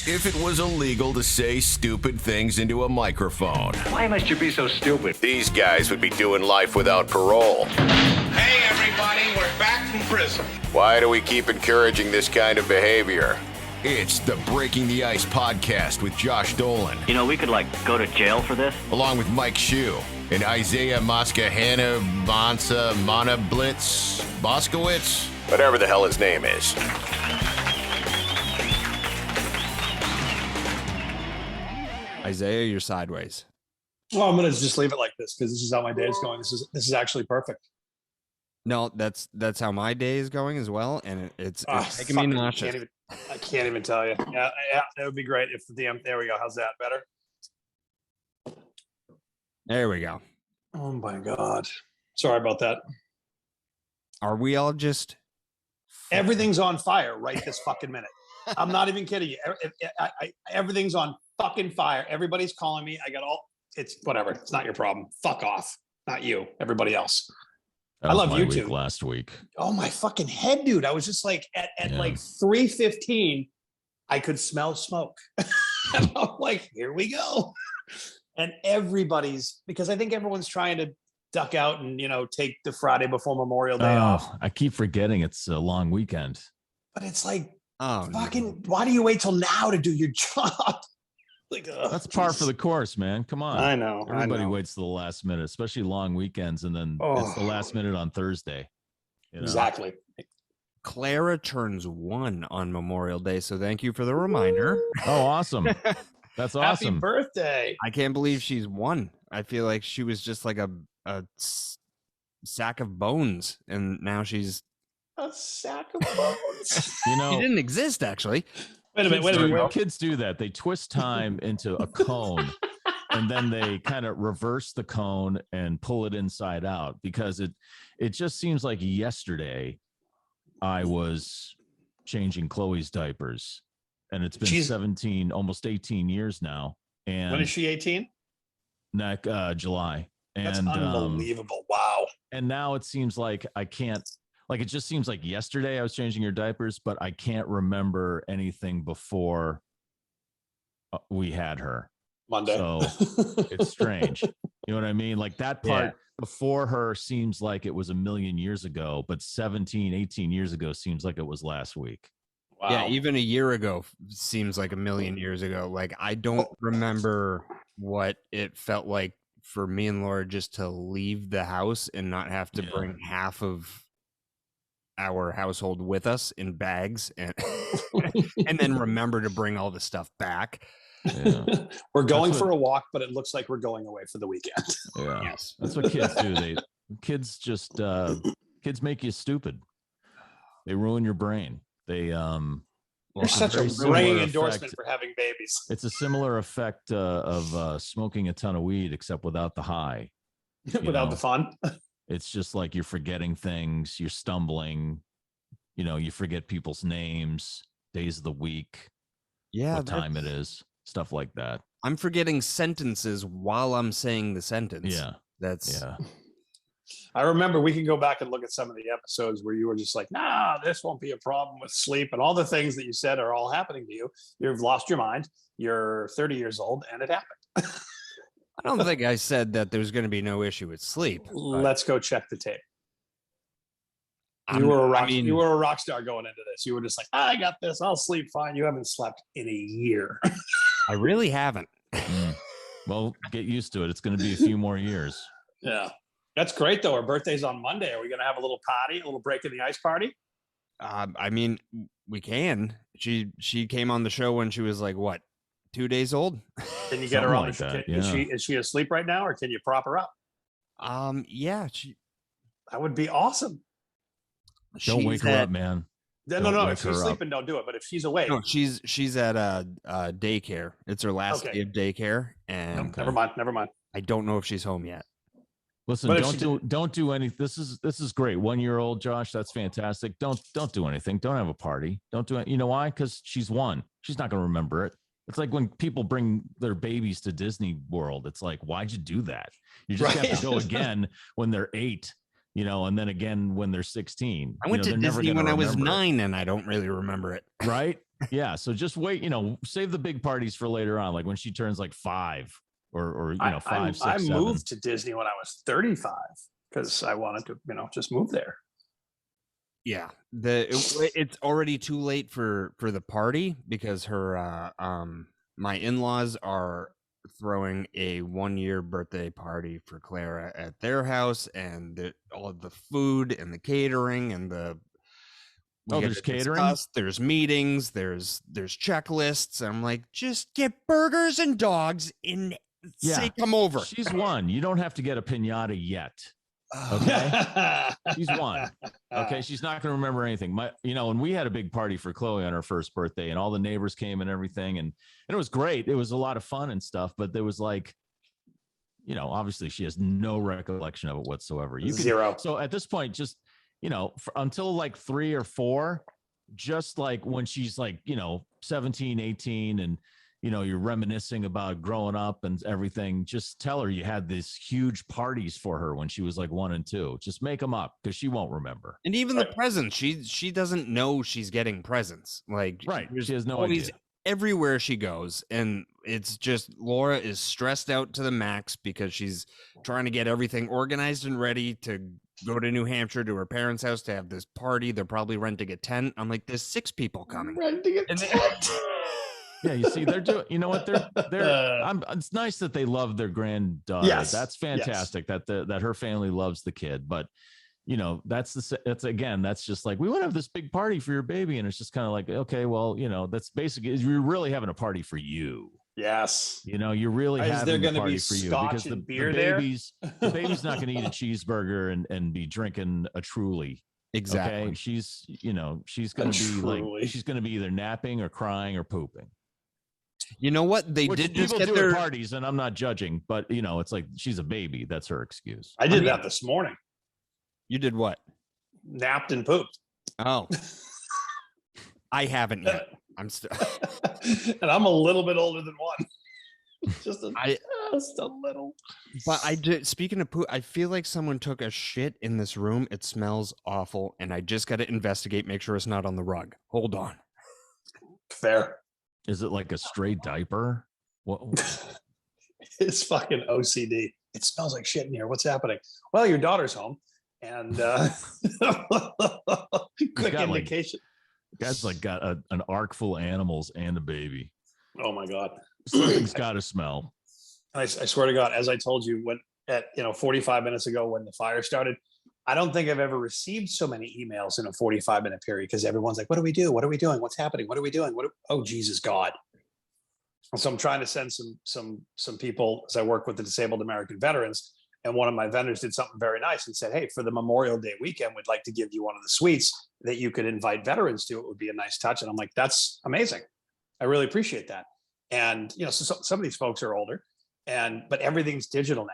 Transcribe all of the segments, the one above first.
if it was illegal to say stupid things into a microphone. Why must you be so stupid? These guys would be doing life without parole. Hey, everybody, we're back from prison. Why do we keep encouraging this kind of behavior? It's the Breaking the Ice podcast with Josh Dolan. You know, we could, go to jail for this. Along with Mike Shue and Isaiah Moskahana Mana Blitz Boskowitz, whatever the hell his name is. Isaiah, you're sideways. Well, I'm gonna just leave it like this because this is how my day is going. This is actually perfect. No, that's how my day is going as well, and it's making me nauseous. I can't even tell you. Yeah, that would be great if there we go. How's that better? There we go. Oh my God. Sorry about that. Are we all just? Everything's on fire right this fucking minute. I'm not even kidding you. Everything's on fucking fire. Everybody's calling me. It's whatever. It's not your problem. Fuck off. Not you. Everybody else. That was I love my you week too. Last week. Oh my fucking head, dude. I was just like at 3:15, I could smell smoke. And I'm like, here we go. And because I think everyone's trying to duck out and, take the Friday before Memorial Day off. I keep forgetting it's a long weekend. But it's like, why do you wait till now to do your job? That's par for the course, man. Come on. I know. Everybody waits to the last minute, especially long weekends, and then it's the last minute on Thursday. Exactly. Clara turns 1 on Memorial Day, so thank you for the reminder. Oh, awesome. That's awesome. Happy birthday. I can't believe she's 1. I feel like she was just like a sack of bones, and now she's a sack of bones. She didn't exist, actually. Wait a minute. Kids do that. They twist time into a cone, and then they kind of reverse the cone and pull it inside out, because it just seems like yesterday I was changing Chloe's diapers, and it's been 17, almost 18 years now. And when is she 18? July. That's and unbelievable. Wow. And now it seems like I can't. It just seems like yesterday I was changing your diapers, but I can't remember anything before we had her. Monday. So it's strange. You know what I mean? Like that part before her seems like it was a million years ago, but 17, 18 years ago seems like it was last week. Wow. Yeah, even a year ago seems like a million years ago. Like, I don't remember what it felt like for me and Laura just to leave the house and not have to bring half of our household with us in bags and and then remember to bring all the stuff back. We're going for a walk, but it looks like we're going away for the weekend. Yes, that's what kids do. Kids make you stupid. They ruin your brain. You're such a ringing endorsement for having babies. It's a similar effect of smoking a ton of weed, except without the high. Without the fun. It's just like you're forgetting things, you're stumbling, you forget people's names, days of the week, what time it is, stuff like that. I'm forgetting sentences while I'm saying the sentence. Yeah. I remember we can go back and look at some of the episodes where you were just like, nah, this won't be a problem with sleep. And all the things that you said are all happening to you. You've lost your mind. You're 30 years old and it happened. I don't think I said that there's going to be no issue with sleep. Let's go check the tape. You were a rock star going into this. You were just like, I got this. I'll sleep fine. You haven't slept in a year. I really haven't. Well, get used to it. It's going to be a few more years. Yeah. That's great, though. Her birthday's on Monday. Are we going to have a little party, a little break in the ice party? I mean, we can. She came on the show when she was like, what, 2 days old? Can you get her on? Like that, Is she asleep right now, or can you prop her up? Yeah. That would be awesome. Don't wake her up, man. No. If she's sleeping, don't do it. But if she's awake, no, she's at daycare. It's her last day of daycare, and never mind. I don't know if she's home yet. Listen, don't do anything. This is great. 1-year-old Josh, that's fantastic. Don't do anything. Don't have a party. Don't do it. You know why? Because she's 1. She's not going to remember it. It's like when people bring their babies to Disney World. It's like, why'd you do that? You just have to go again when they're 8. and then again when they're 16. I went to Disney when I was 9 and I don't really remember it. Right? Yeah. So just wait, save the big parties for later on, like when she turns like 5 or 5, 6, I 7. moved to Disney when I was 35 because I wanted to, just move there. Yeah, it's already too late for the party because her my in-laws are throwing a 1-year birthday party for Clara at their house, and all of the food and the catering and there's catering, there's meetings, there's checklists. I'm like, just get burgers and dogs in. Say come over. She's 1. You don't have to get a piñata yet. Okay. She's 1. Okay. She's not going to remember anything. And we had a big party for Chloe on her first birthday, and all the neighbors came and everything. And it was great. It was a lot of fun and stuff, but there was like, obviously she has no recollection of it whatsoever. Zero. So at this point, just, until like 3 or 4, just like when she's like, 17, 18, and, you're reminiscing about growing up and everything, just tell her you had these huge parties for her when she was like 1 and 2. Just make them up because she won't remember. And even the presents, she doesn't know she's getting presents. Like, right. She has no idea. Everywhere she goes, and it's just Laura is stressed out to the max because she's trying to get everything organized and ready to go to New Hampshire to her parents' house to have this party. They're probably renting a tent. I'm like, there's 6 people coming. Renting a tent. Yeah, you see, they're doing. You know what? They're. It's nice that they love their granddaughter. Yes, that's fantastic. Yes. That her family loves the kid. But that's just like, we want to have this big party for your baby, and it's just kind of like, okay, well, that's basically, you're really having a party for you. Yes. You're really having a party for you because the baby's not going to eat a cheeseburger and be drinking a Truly. Exactly. Okay? She's going to be either napping or crying or pooping. You know what? Which did just get their parties, and I'm not judging, but it's like she's a baby. That's her excuse. I did that this morning. You did what? Napped and pooped. Oh. I haven't yet. I'm still and I'm a little bit older than 1. Just a little. But speaking of poop, I feel like someone took a shit in this room. It smells awful, and I just got to investigate, make sure it's not on the rug. Hold on. Fair. Is it like a stray diaper? What? It's fucking OCD. It smells like shit in here. What's happening? Well, your daughter's home, and quick indication. Guy's like got an ark full of animals and a baby. Oh my God. Something's got to smell. I swear to God, as I told you 45 minutes ago when the fire started, I don't think I've ever received so many emails in a 45-minute period because everyone's like, what do we do? What are we doing? What's happening? What are we doing? Oh, Jesus God. And so I'm trying to send some people, as I work with the disabled American veterans, and one of my vendors did something very nice and said, hey, for the Memorial Day weekend, we'd like to give you one of the suites that you could invite veterans to. It would be a nice touch. And I'm like, that's amazing. I really appreciate that. And, so some of these folks are older, but everything's digital now.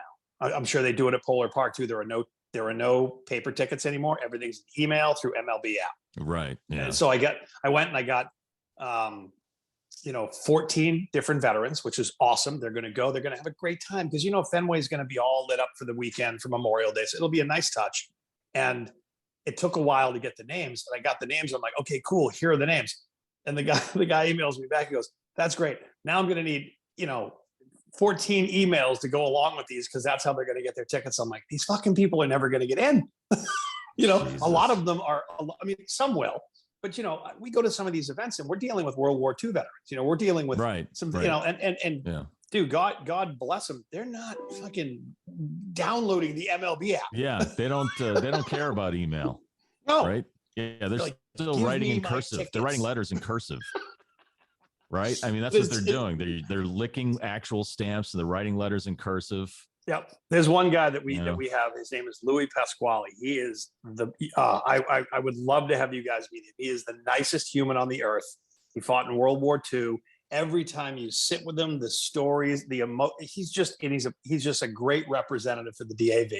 I'm sure they do it at Polar Park too. There are no paper tickets anymore. Everything's email through MLB app. Right. Yeah. And so I went and I got, 14 different veterans, which is awesome. They're going to go. They're going to have a great time because, Fenway is going to be all lit up for the weekend for Memorial Day. So it'll be a nice touch. And it took a while to get the names. And I got the names. I'm like, okay, cool. Here are the names. And the guy emails me back. He goes, that's great. Now I'm going to need, 14 emails to go along with these because that's how they're going to get their tickets. I'm like, these fucking people are never going to get in. A lot of them are, some will. But, we go to some of these events and we're dealing with World War II veterans. We're dealing with some, and dude, God bless them. They're not fucking downloading the MLB app. Yeah. They don't care about email. No. Right. Yeah. They're still writing in cursive. Tickets. They're writing letters in cursive. Right. I mean, that's what they're doing. They're licking actual stamps and they're writing letters in cursive. Yep. There's one guy that we have. His name is Louis Pasquale. He is I would love to have you guys meet him. He is the nicest human on the earth. He fought in World War II. Every time you sit with him, the stories, he's just a great representative for the DAV,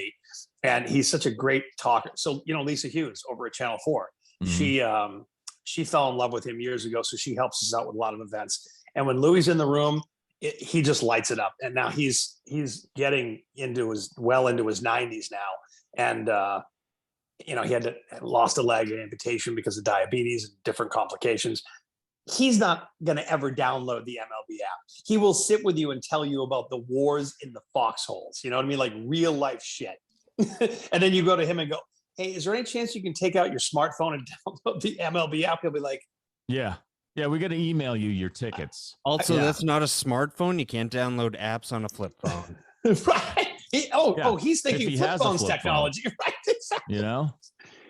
and he's such a great talker. So Lisa Hughes over at Channel 4, she fell in love with him years ago, so she helps us out with a lot of events. And when Louis in the room, he just lights it up. And now he's getting into his 90s now, and he had lost a leg, an amputation because of diabetes and different complications. He's not going to ever download the MLB app. He will sit with you and tell you about the wars in the foxholes. You know what I mean? Like real life shit. And then you go to him and go, hey, is there any chance you can take out your smartphone and download the MLB app? He'll be like, yeah, we got to email you your tickets. Also, that's not a smartphone. You can't download apps on a flip phone. Right. He's thinking flip phones technology, phone. Right? Exactly. You know?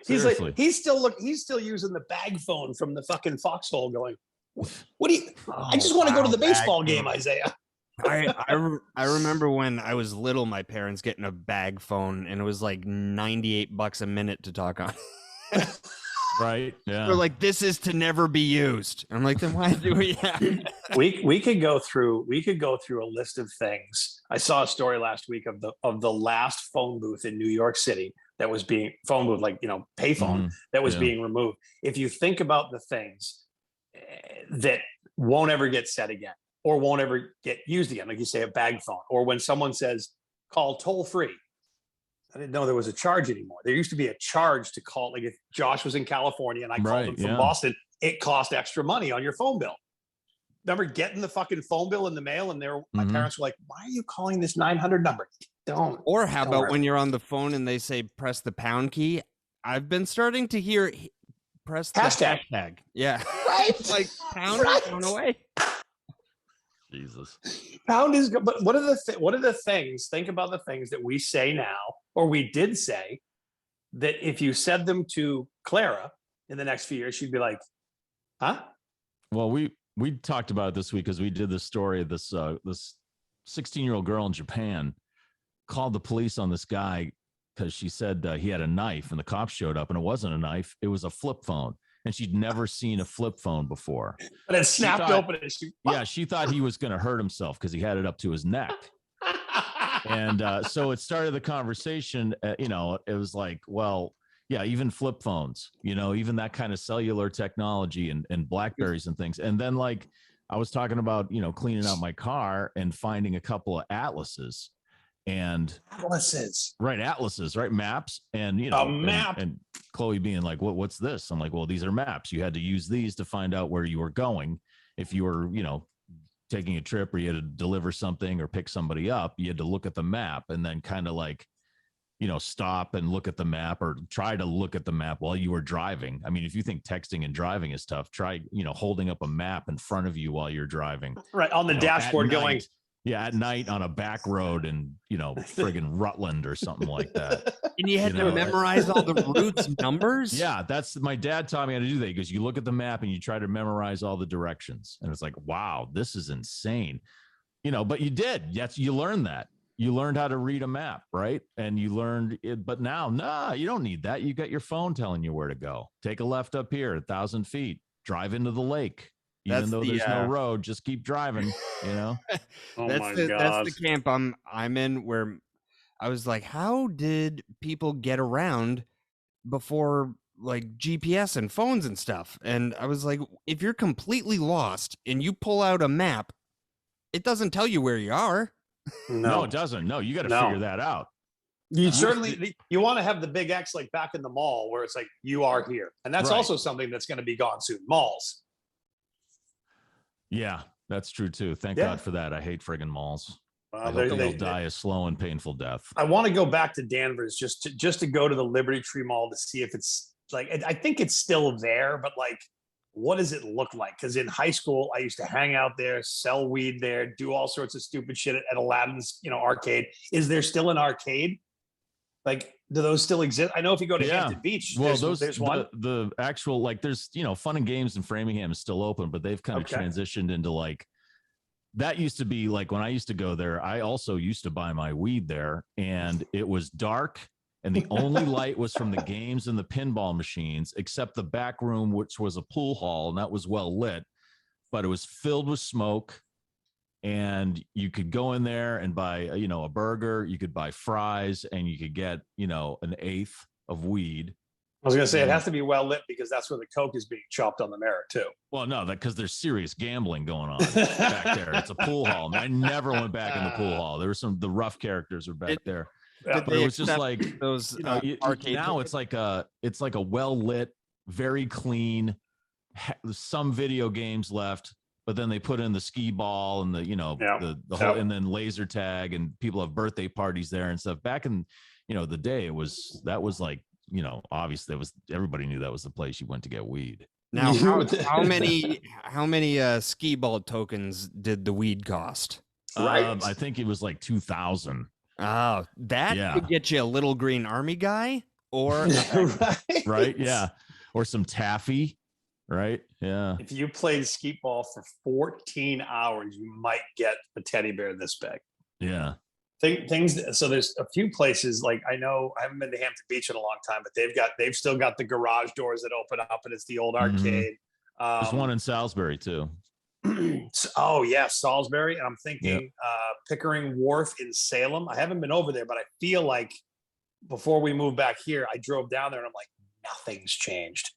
He's like, he's still using the bag phone from the fucking foxhole going, what do you, I just want to go to the baseball game, Isaiah. I remember when I was little, my parents getting a bag phone and it was like $98 a minute to talk on. Right. Yeah. They're like, this is to never be used. I'm like, then why do we have it? We could go through a list of things. I saw a story last week of the last phone booth in New York City that was being phone booth, like, payphone that was being removed. If you think about the things that won't ever get said again or won't ever get used again, like you say, a bag phone, or when someone says call toll free. I didn't know there was a charge anymore. There used to be a charge to call. Like if Josh was in California and I called him from Boston, it cost extra money on your phone bill. Remember getting the fucking phone bill in the mail and my parents were like, why are you calling this 900 number? Don't. Or how about when you're on the phone and they say, press the pound key. I've been starting to hear press the hashtag. Yeah. Right. Like pound is going away. Jesus. Pound is good. But what are the things, think about the things that we say now, or we did say, that if you said them to Clara in the next few years, she'd be like, huh? Well, we talked about it this week because we did this story of this 16-year-old girl in Japan called the police on this guy because she said he had a knife, and the cops showed up and it wasn't a knife. It was a flip phone. And she'd never seen a flip phone before. But it snapped open. She thought he was going to hurt himself because he had it up to his neck. And so it started the conversation. It was like, well, yeah, even flip phones, even that kind of cellular technology and Blackberries and things. And then like I was talking about, cleaning out my car and finding a couple of atlases. And atlases, right? Maps, and a map. And Chloe being like, "What's this?" I'm like, "Well, these are maps. You had to use these to find out where you were going. If you were, taking a trip or you had to deliver something or pick somebody up, you had to look at the map and then kind of like, stop and look at the map or try to look at the map while you were driving. I mean, if you think texting and driving is tough, try, holding up a map in front of you while you're driving, right on the dashboard, going." Yeah, at night on a back road in, friggin' Rutland or something like that. And you had to memorize all the routes numbers? Yeah, my dad taught me how to do that. He goes, you look at the map and you try to memorize all the directions. And it's like, wow, this is insane. But you did. Yes, you learned that. You learned how to read a map, right? And you learned it. But now, you don't need that. You got your phone telling you where to go. Take a left up here, 1,000 feet. Drive into the lake. Even though there's no road, just keep driving, Oh that's the camp I'm in, where I was like, how did people get around before like GPS and phones and stuff? And I was like, if you're completely lost and you pull out a map, it doesn't tell you where you are. No, it doesn't. No, you got to figure that out. You certainly, you want to have the big X like back in the mall where it's like, you are here. And that's also something that's going to be gone soon. Malls. Yeah, that's true too. Thank God for that. I hate friggin' malls. I hope they'll die a slow and painful death. I want to go back to Danvers just to go to the Liberty Tree Mall to see if it's like, I think it's still there, but like, what does it look like? Because in high school, I used to hang out there, sell weed there, do all sorts of stupid shit at Aladdin's, arcade. Is there still an arcade? Like, do those still exist? I know if you go to Hampton Beach, well, there's one. The actual, like, there's, Fun and Games in Framingham is still open, but they've kind of transitioned into like, that used to be like when I used to go there, I also used to buy my weed there, and it was dark and the only light was from the games and the pinball machines, except the back room, which was a pool hall, and that was well lit, but it was filled with smoke. And you could go in there and buy, a burger, you could buy fries, and you could get, an eighth of weed. I was going to say, it has to be well lit because that's where the coke is being chopped on the merit too. Well, no, because there's serious gambling going on back there. It's a pool hall. I never went back in the pool hall. There were the rough characters were back there. Did But they it was just accept like those arcade. Now toys? it's like a well lit, very clean. Some video games left, but then they put in the skee ball and the the whole, and then laser tag, and people have birthday parties there and stuff. Back in the day, that was like obviously everybody knew that was the place you went to get weed. Now, how many skee ball tokens did the weed cost? Right. I think it was like 2,000. Oh, that could get you a little green army guy, or right, yeah, or some taffy, right, yeah. If you played skeet ball for 14 hours, you might get a teddy bear this big. Yeah. Things. So there's a few places, like I know I haven't been to Hampton Beach in a long time, but they've still got the garage doors that open up, and it's the old arcade. There's one in Salisbury too. Oh yeah, Salisbury, and I'm thinking Pickering Wharf in Salem. I haven't been over there, but I feel like before we moved back here, I drove down there and I'm like, nothing's changed.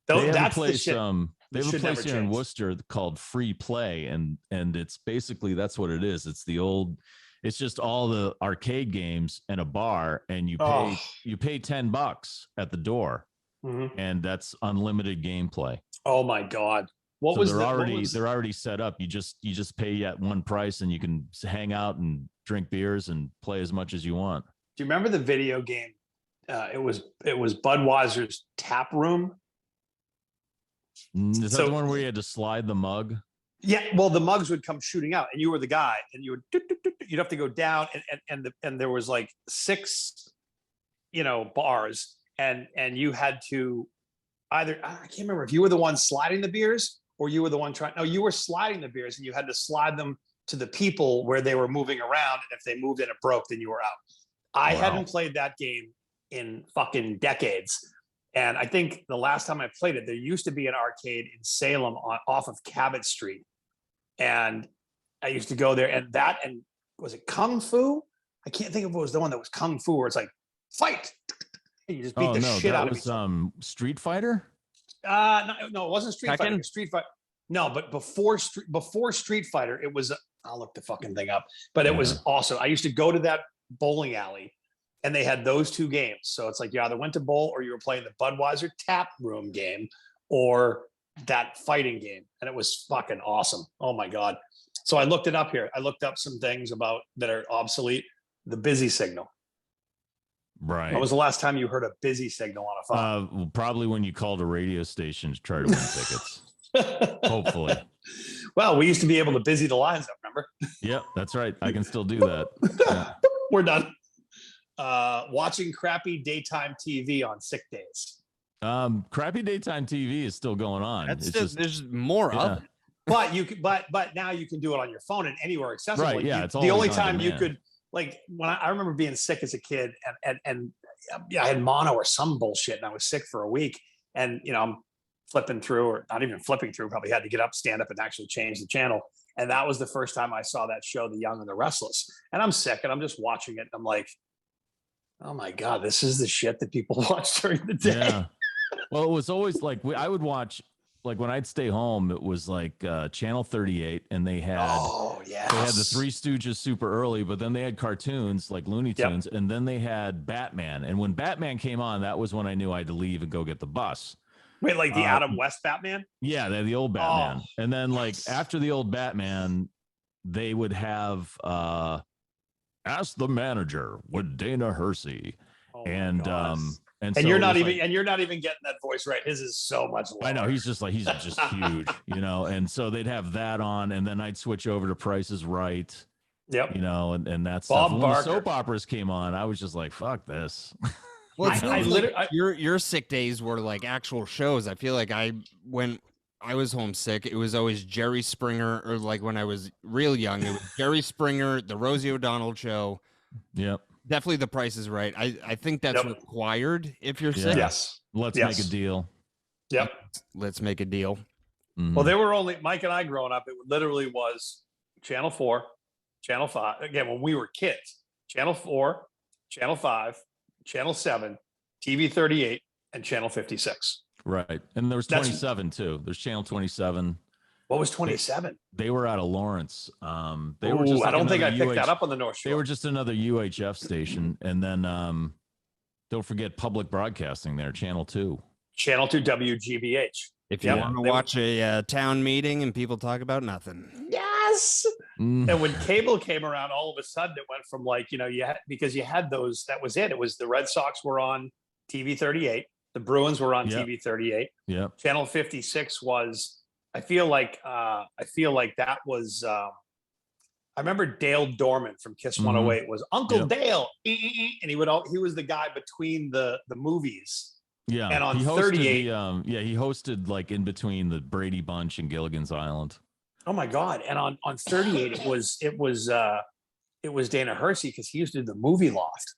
They have That's a place. the shit. They have a place here in Worcester called Free Play, and it's basically that's what it is. It's just all the arcade games and a bar, and you pay $10 at the door, and that's unlimited gameplay. Oh my god. They're already set up. You just pay at one price, and you can hang out and drink beers and play as much as you want. Do you remember the video game? It was Budweiser's Tap Room. Is that the one where you had to slide the mug? Yeah, well, the mugs would come shooting out, and you were the guy, and you'd have to go down, and there was like 6, bars, and you had to either, I can't remember if you were the one sliding the beers or you were the one trying. No, you were sliding the beers, and you had to slide them to the people where they were moving around, and if they moved and it broke, then you were out. I hadn't played that game in fucking decades. And I think the last time I played it, there used to be an arcade in Salem off of Cabot Street. And I used to go there, and was it Kung Fu? I can't think if it was the one that was Kung Fu, where it's like, fight. And you just beat the shit out of each other. Street Fighter? No, it wasn't Street Fighter. It was Street Fighter. No, but before Street Fighter, it was, I'll look the fucking thing up, but it was awesome. I used to go to that bowling alley, and they had those 2 games. So it's like you either went to bowl or you were playing the Budweiser Tap Room game or that fighting game. And it was fucking awesome. Oh my God. So I looked it up here. I looked up some things about that are obsolete. The busy signal. Right. When was the last time you heard a busy signal on a phone? Probably when you called a radio station to try to win tickets. Hopefully. Well, we used to be able to busy the lines up, remember? Yep, that's right. I can still do that. Yeah. We're done. Watching crappy daytime TV on sick days. Crappy daytime TV is still going on. There's more of it. But you could, but now you can do it on your phone and anywhere accessible. Right? Yeah, it's the only time you could, like, when I remember being sick as a kid, and I had mono or some bullshit, and I was sick for a week, and I'm flipping through, or not even flipping through, probably had to get up, stand up, and actually change the channel. And that was the first time I saw that show, The Young and the Restless. And I'm sick, and I'm just watching it, and I'm like, oh my God, this is the shit that people watch during the day. Yeah. Well, it was always like I would watch, like when I'd stay home, it was like Channel 38, and they had they had the Three Stooges super early, but then they had cartoons like Looney Tunes, and then they had Batman. And when Batman came on, that was when I knew I had to leave and go get the bus. Wait, like the Adam West Batman? Yeah, the old Batman. And then like after the old Batman, they would have Ask the Manager with Dana Hersey. And so you're not even getting that voice right. His is so much lower. I know, he's just huge, and so they'd have that on, and then I'd switch over to Price is Right. Yep. And that's Bob when Barker. the soap operas came on, I was just like, fuck this. Well, your sick days were like actual shows. I feel like when I was homesick, it was always Jerry Springer, or like when I was real young, it was Jerry Springer, the Rosie O'Donnell Show. Yep. Definitely The Price is Right. I think that's required if you're sick. Yes. Let's make a deal. Yep. Let's make a deal. Mm-hmm. Well, there were only, Mike and I growing up, it literally was Channel 4, Channel 5. Again, when we were kids, Channel 4, Channel 5, Channel 7, TV 38, and Channel 56. Right. And there was 27 too. There's Channel 27. What was 27? They were out of Lawrence. They Ooh, were just. I Like don't think I picked UH that up on the North Shore. They were just another UHF station, and then don't forget public broadcasting there, Channel 2. Channel 2 WGBH. If you want to watch a town meeting and people talk about nothing. Yes. And when cable came around, all of a sudden it went from like, because you had those, that was it. It was the Red Sox were on TV 38. The Bruins were on TV 38. Yeah. Channel 56 was, I feel like that was, I remember Dale Dorman from Kiss 108 was Uncle Dale. And he was the guy between the movies. Yeah. And on he hosted 38. He hosted like in between the Brady Bunch and Gilligan's Island. Oh my God. And on 38, it was Dana Hersey because he used to do the movie loft.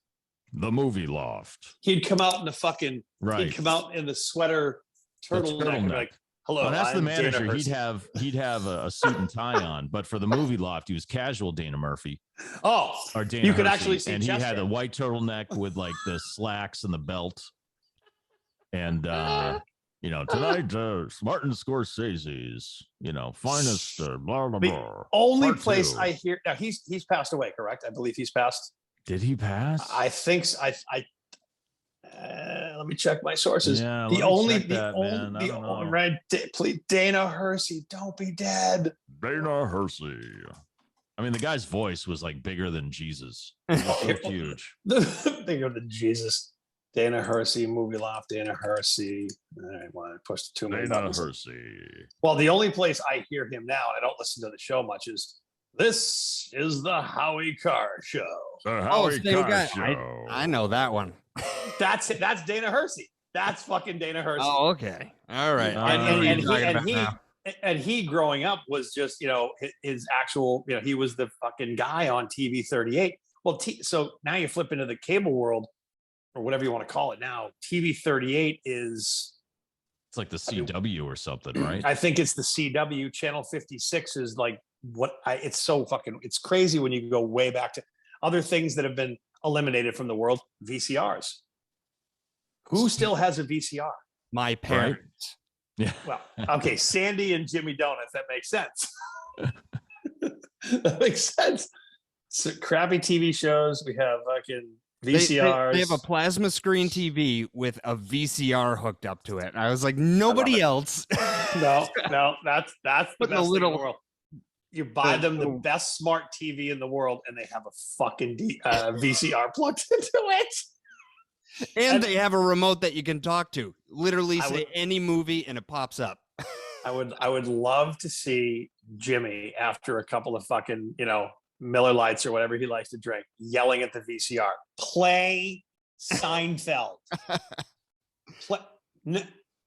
The movie loft. He'd come out in the fucking He'd come out in the sweater turtleneck and be like, hello. Well, that's the manager. Dana He'd have a suit and tie on, but for the movie loft, he was casual Dana Murphy. Oh, or Dana you could Hersey. actually see and he chest had hair. a white turtleneck with like the slacks and the belt. And tonight, Martin Scorsese's, finest blah blah The blah. only Part place 2. I hear now he's passed away, correct? I believe he's passed. Did he pass? I think so. Let me check my sources. Yeah, Please, Dana Hersey, don't be dead. Dana Hersey. I mean, the guy's voice was like bigger than Jesus. It was so huge. Bigger than Jesus. Dana Hersey, movie loft. Dana Hersey. I want to push the too many buttons. Dana Hersey. Well, the only place I hear him now, and I don't listen to the show much, is this is the Howie Carr Show. The Howie Carr Show. I know that one. That's it. That's Dana Hersey. That's fucking Dana Hersey. Oh, okay. All right. And he growing up was just, his actual, he was the fucking guy on TV 38. Well, so now you flip into the cable world or whatever you want to call it now. TV 38 is. It's like the CW or something, right? I think it's the CW. Channel 56 is like it's so fucking, it's crazy when you go way back to other things that have been eliminated from the world. VCRs. Who still has a VCR? My parents. Yeah. Well, okay, Sandy and Jimmy Donuts. That makes sense. That makes sense. So crappy TV shows. We have fucking VCRs. They have a plasma screen TV with a VCR hooked up to it. And I was like, nobody else. No, that's the best But thing in the world. You buy them the best smart TV in the world, and they have a fucking VCR plugged into it. And they have a remote that you can talk to. Literally say any movie and it pops up. I would love to see Jimmy after a couple of fucking, Miller Lights or whatever he likes to drink, yelling at the VCR, play Seinfeld.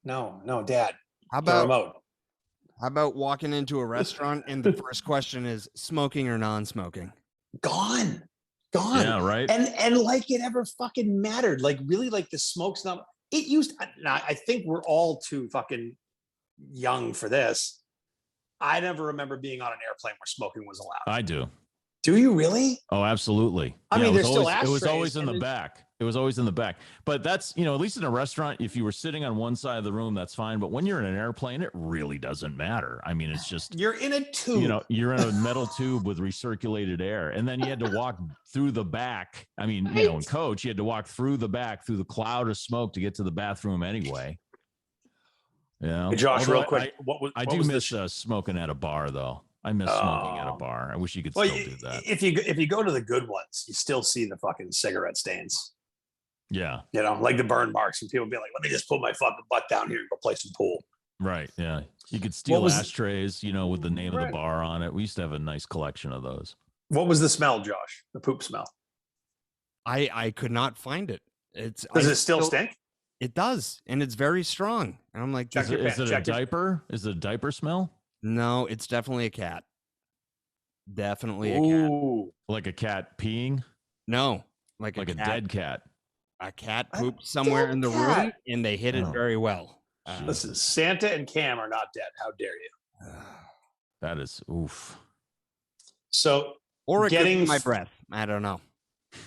No, Dad. How about walking into a restaurant and the first question is smoking or non-smoking? Gone. Yeah, right. And like it ever fucking mattered. Like really, like the smoke's not. It used. Now I think we're all too fucking young for this. I never remember being on an airplane where smoking was allowed. I do. Do you really? Oh, absolutely. I mean, there's still ashtrays. It was always in the and back. It was always in the back. But that's, at least in a restaurant, if you were sitting on one side of the room, that's fine. But when you're in an airplane, it really doesn't matter. I mean, it's just you're in a tube. You're in a metal tube with recirculated air, and then you had to walk through the back. I mean, in coach, you had to walk through the back through the cloud of smoke to get to the bathroom anyway. Yeah, Hey, Josh, although real quick, I do miss smoking at a bar, though. I miss smoking at a bar. I wish you could still do that. If you go to the good ones, you still see the fucking cigarette stains. Yeah. Like the burn marks, and people be like, let me just put my fucking butt down here and go play some pool. Right. Yeah. You could steal ashtrays, with the name of the bar on it. We used to have a nice collection of those. What was the smell, Josh? The poop smell? I could not find it. Does it still stink? It does. And it's very strong. And I'm like, is it a diaper? Is it a diaper smell? No, it's definitely a cat. Definitely a cat. Like a cat peeing? No, like a dead cat. A cat pooped somewhere in the room, and they hid it very well. Listen, Santa and Cam are not dead. How dare you? That is oof. So, or getting my breath. I don't know.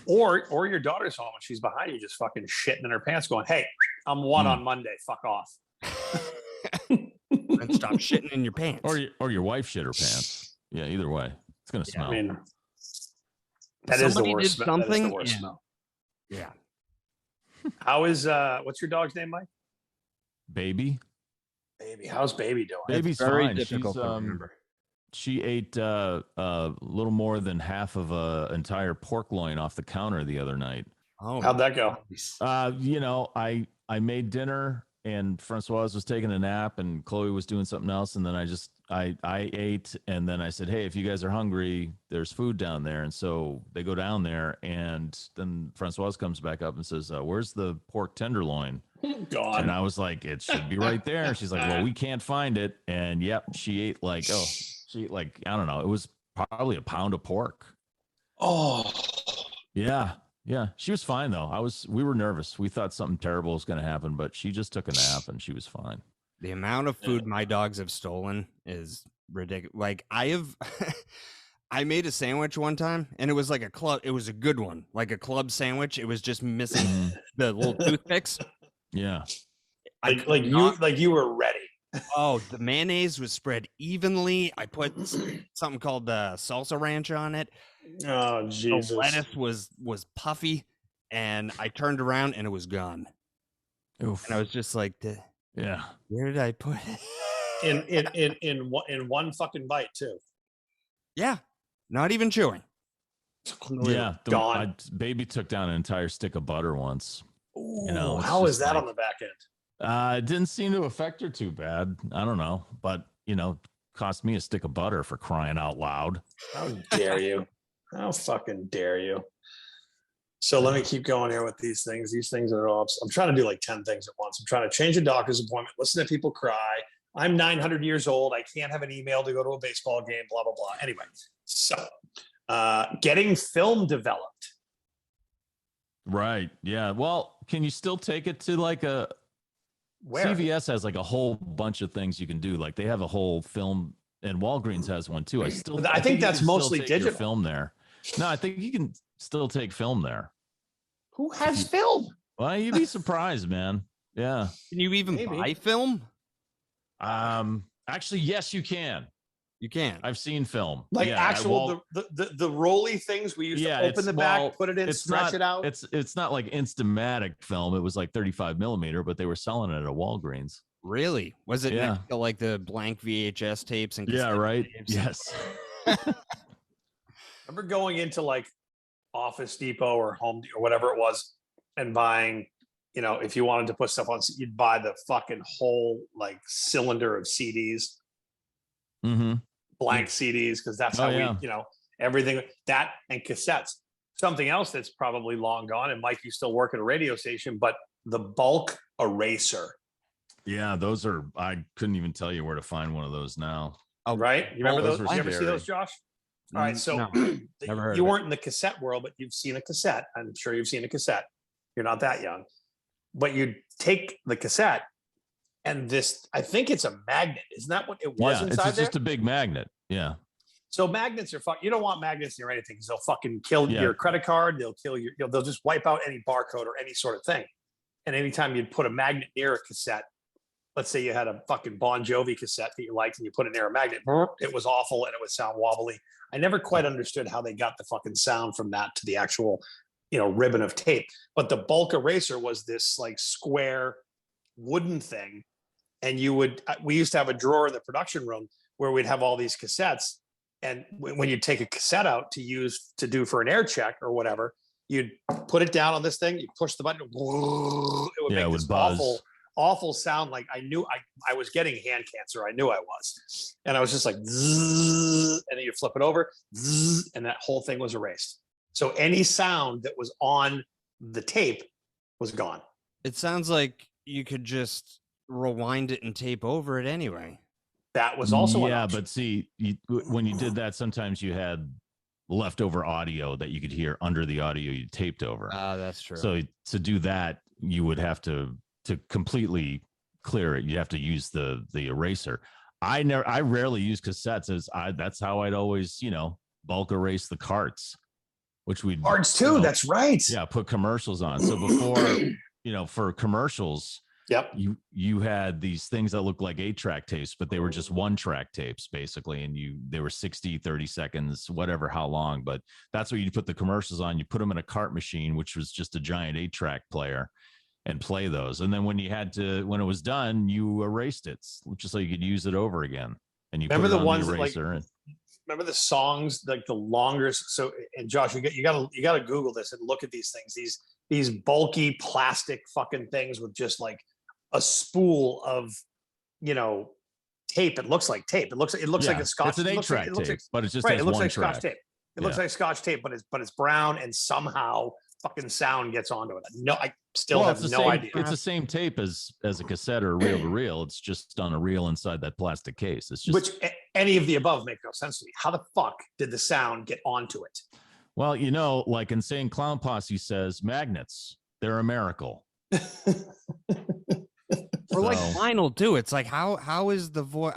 Or your daughter's home and she's behind you, just fucking shitting in her pants, going, "Hey, I'm one on Monday. Fuck off." and stop shitting in your pants. Or your wife shit her pants. Yeah, either way, it's gonna smell. I mean, that is the worst smell. That is the worst smell. Yeah. How is what's your dog's name, Mike? Baby. Baby, how's baby doing? Baby's very fine. difficult to remember. She ate a little more than half of an entire pork loin off the counter the other night. Oh, how'd that go? I made dinner and Francoise was taking a nap and Chloe was doing something else, and then I ate, and then I said, hey, if you guys are hungry, there's food down there. And so they go down there, and then Francoise comes back up and says, where's the pork tenderloin? God. And I was like, it should be right there. She's like, well, we can't find it. And yep, she ate I don't know, it was probably a pound of pork. Oh yeah. She was fine though. We were nervous. We thought something terrible was going to happen, but she just took a nap and she was fine. The amount of food my dogs have stolen is ridiculous. Like I made a sandwich one time and it was like it was a good one, like a club sandwich. It was just missing the little toothpicks. Yeah. Like you were ready. Oh, the mayonnaise was spread evenly. I put something called salsa ranch on it. Oh, Jesus. The lettuce was puffy, and I turned around and it was gone. Oof. And I was just like, yeah, where did I put it? in one fucking bite too. Yeah, not even chewing. Yeah, gone. Baby took down an entire stick of butter once. Ooh, how is that on the back end? It didn't seem to affect her too bad. I don't know, but cost me a stick of butter, for crying out loud. How dare you? How fucking dare you? So let me keep going here with these things. These things are all. I'm trying to do like 10 things at once. I'm trying to change a doctor's appointment, listen to people cry. I'm 900 years old. I can't have an email to go to a baseball game, blah, blah, blah. Anyway, so getting film developed. Right. Yeah. Well, can you still take it to like a where? CVS has like a whole bunch of things you can do. Like they have a whole film, and Walgreens has one too. I think that's mostly digital film there. No, I think you can still take film there. Who has film? Well, you'd be surprised, man. Yeah. Can you even buy film? Actually, yes, you can. You can. I've seen film. Like the rolly things we used to open the back, put it in, stretch it out. It's not like Instamatic film. It was like 35 millimeter, but they were selling it at Walgreens. Really? Was it next to like the blank VHS tapes and right? Tapes? Yes. Remember going into like Office Depot or Home or whatever it was and buying, if you wanted to put stuff on, you'd buy the fucking whole like cylinder of CDs, blank CDs, because that's how we, everything that and cassettes. Something else that's probably long gone, and Mike, you still work at a radio station, but the bulk eraser. Yeah, those are. I couldn't even tell you where to find one of those now. Oh, right? You remember those? Did you ever see those, Josh? All right, so no, you weren't in the cassette world, but you've seen a cassette. I'm sure you've seen a cassette. You're not that young, but you take the cassette, and I think it's a magnet. Isn't that what it was inside it's there? Just a big magnet. Yeah. So magnets are you don't want magnets near anything because they'll fucking kill your credit card. They'll kill they'll just wipe out any barcode or any sort of thing. And anytime you'd put a magnet near a cassette, let's say you had a fucking Bon Jovi cassette that you liked and you put it near a magnet, it was awful and it would sound wobbly. I never quite understood how they got the fucking sound from that to the actual, ribbon of tape. But the bulk eraser was this like square wooden thing. And we used to have a drawer in the production room where we'd have all these cassettes. And when you'd take a cassette out to do for an air check or whatever, you'd put it down on this thing, you push the button, it would make this awful sound. Like I knew I was getting hand cancer. I knew I was. And I was just like, zzz, and then you flip it over, zzz, and that whole thing was erased. So any sound that was on the tape was gone. It sounds like you could just rewind it and tape over it anyway. That was also an option. But see, when you did that, sometimes you had leftover audio that you could hear under the audio you taped over. That's true. So to do that, you would have to completely clear it. You have to use the eraser. I rarely use cassettes. That's how I'd always, bulk erase the carts, which we carts too. That's right. Yeah, put commercials on. So before, for commercials, Yep. You had these things that looked like 8-track tapes, but they were just 1-track tapes basically. And they were 60, 30 seconds, whatever, how long, but that's what you put the commercials on. You put them in a cart machine, which was just a giant 8-track player, and play those. And then when it was done, you erased it just so you could use it over again. And you remember put it the on ones the that, eraser. remember the songs, like the longer. So, and Josh, you gotta Google this and look at these things. These bulky plastic fucking things with just like a spool of, tape. It looks like tape. It looks like a Scotch. It's an 8-track tape, but it's just right. It looks like track. Scotch tape. It looks like Scotch tape, but it's brown, and somehow fucking sound gets onto it. No, I still have no idea. It's the same tape as a cassette or a reel to reel. It's just on a reel inside that plastic case. It's just, which any of the above make no sense to me. How the fuck did the sound get onto it? Well, like Insane Clown Posse says, magnets, they're a miracle. Or like vinyl too. It's like how is the voice?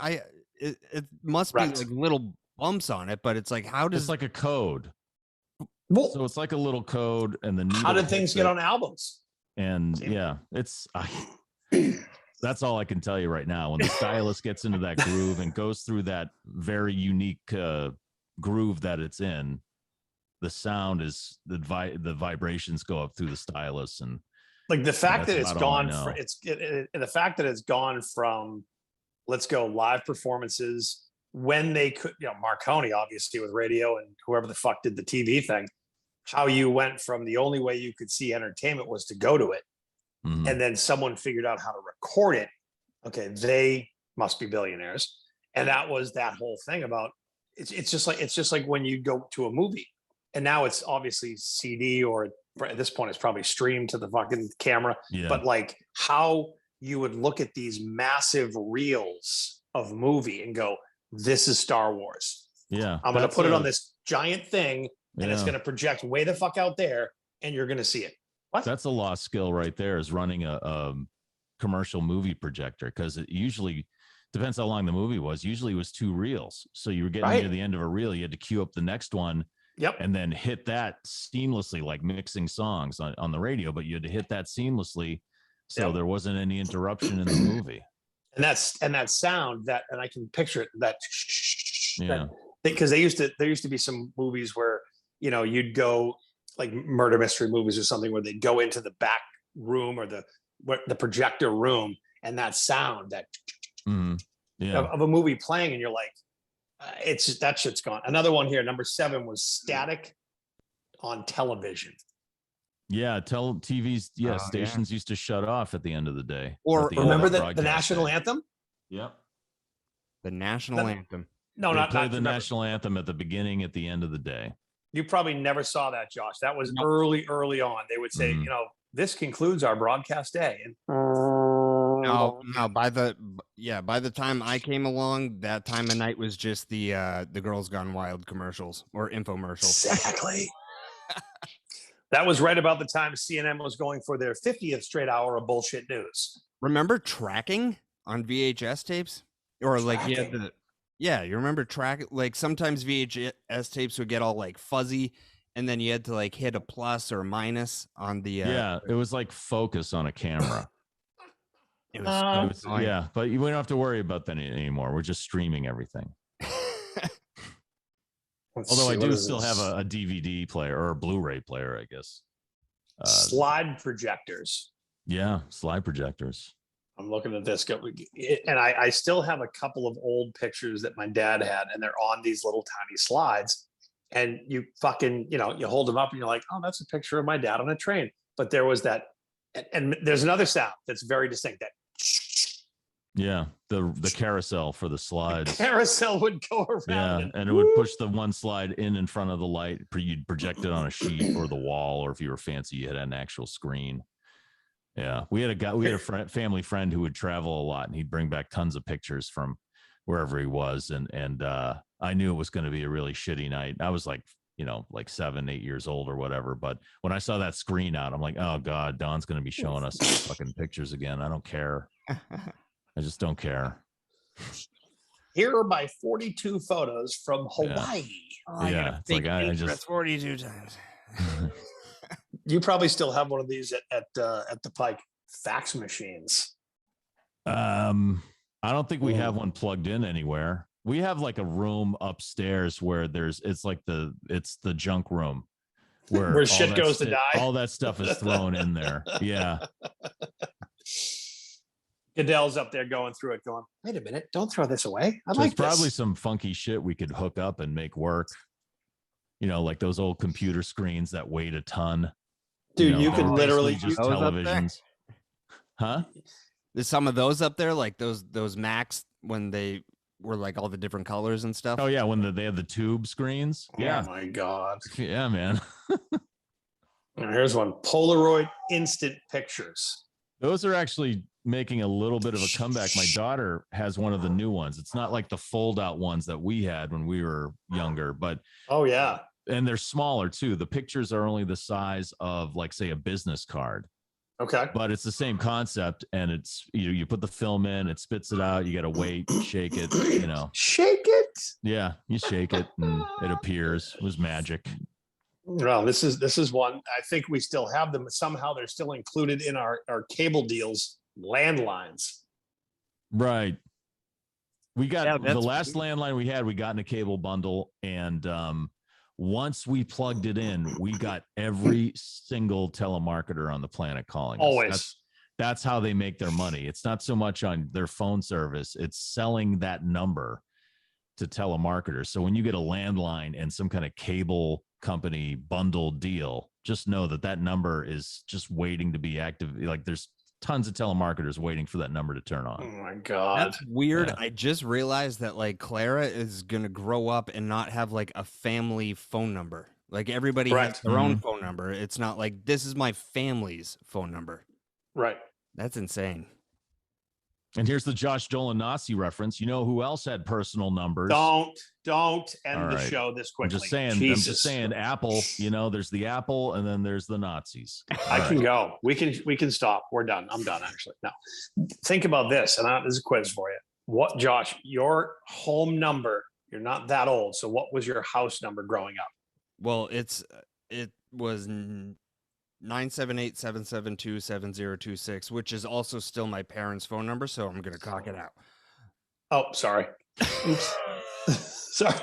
It must be like little bumps on it, but it's like it's like a code. Well, so it's like a little code, and the how did things get on albums? And that's all I can tell you right now. When the stylus gets into that groove and goes through that very unique groove that it's in, the sound is the vibrations go up through the stylus, and like the fact that it's gone the fact that it's gone from, let's go live performances when they could, Marconi obviously with radio and whoever the fuck did the TV thing, how you went from the only way you could see entertainment was to go to it. Mm-hmm. And then someone figured out how to record it. Okay. They must be billionaires. And that was that whole thing about it's just like when you go to a movie, and now it's obviously CD, or at this point it's probably streamed to the fucking camera. Yeah. But like how you would look at these massive reels of movie and go, this is Star Wars. Yeah. I'm going to put it on this giant thing, and it's going to project way the fuck out there, and you're going to see it. What? That's a lost skill right there, is running a commercial movie projector, because it usually depends how long the movie was. Usually it was 2 reels. So you were getting near the end of a reel. You had to queue up the next one. Yep. And then hit that seamlessly, like mixing songs on the radio, but you had to hit that seamlessly. So there wasn't any interruption in the movie. And that sound that, and I can picture it, because there used to be some movies where, you'd go like murder mystery movies or something where they'd go into the back room or the projector room, and that sound of a movie playing, and you're like, that shit's gone. Another one here, number 7 was static on television. Yeah, TVs. Yeah, stations used to shut off at the end of the day. Or remember the national anthem? Yep. The national anthem. No, not the national anthem at the beginning, at the end of the day. You probably never saw that, Josh. That was early on. They would say, this concludes our broadcast day. And no. By the time I came along, that time of night was just the Girls Gone Wild commercials or infomercials. Exactly. That was right about the time CNN was going for their 50th straight hour of bullshit news. Remember tracking on VHS tapes? Or like you remember track, like sometimes VHS tapes would get all like fuzzy, and then you had to like hit a plus or a minus on the it was like focus on a camera. It was but we don't have to worry about that anymore. We're just streaming everything. Although I do still have a DVD player or a Blu-ray player, I guess. Slide projectors. Yeah, slide projectors. I'm looking at this, and I still have a couple of old pictures that my dad had, and they're on these little tiny slides. And you fucking, you hold them up, and you're like, oh, that's a picture of my dad on a train. But there was that, and there's another sound that's very distinct. That. Yeah, the carousel for the slides. The carousel would go around. Yeah, and it would push the one slide in front of the light. You'd project it on a sheet or the wall, or if you were fancy, you had an actual screen. Yeah, we had a family friend who would travel a lot, and he'd bring back tons of pictures from wherever he was, and I knew it was going to be a really shitty night. I was like, like 7, 8 years old or whatever. But when I saw that screen out, I'm like, oh God, Don's going to be showing us fucking pictures again. I don't care. I just don't care. Here are my 42 photos from Hawaii. Yeah, it's like I just 42 times. You probably still have one of these at the Pike. Fax machines. I don't think we have one plugged in anywhere. We have like a room upstairs where it's the junk room where shit goes to die. All that stuff is thrown in there. Yeah. Goodell's up there going through it, going, wait a minute, don't throw this away. I So like there's probably this. some funky shit we could hook up and make work. You know, like those old computer screens that weighed a ton. Dude, you could literally just those up there? televisions. Huh? There's some of those up there, like those Macs when they were like all the different colors and stuff. Oh yeah, when they had the tube screens. Yeah. Oh my God. Yeah, man. Here's one. Polaroid instant pictures. Those are actually making a little bit of a comeback. My daughter has one of the new ones. It's not like the fold out ones that we had when we were younger, but oh yeah. And they're smaller too. The pictures are only the size of like say a business card. Okay. But it's the same concept, and it's you put the film in, it spits it out, you got to wait, shake it, Shake it? Yeah, you shake it and it appears. It was magic. Well, this is one. I think we still have them. Somehow they're still included in our cable deals, landlines. Right. We got the last landline we had, we got in a cable bundle, and once we plugged it in, we got every single telemarketer on the planet calling us. Always. That's how they make their money. It's not so much on their phone service. It's selling that number to telemarketers. So when you get a landline and some kind of cable company bundle deal, just know that number is just waiting to be active. Like there's tons of telemarketers waiting for that number to turn on. Oh my God. That's weird. Yeah. I just realized that like Clara is going to grow up and not have like a family phone number. Like everybody has their own phone number. It's not like this is my family's phone number. Right. That's insane. And here's the Josh Dolan Nazi reference. You know who else had personal numbers? Don't end the show this quickly. I'm just saying Apple, there's the Apple and then there's the Nazis. I can go. We can stop. We're done. I'm done actually. Now, think about this. And this is a quiz for you. What, Josh, your home number, you're not that old. So what was your house number growing up? Well, it was 978-772-7026, which is also still my parents' phone number, so I'm gonna cock it out. Oh, sorry. Oops. sorry.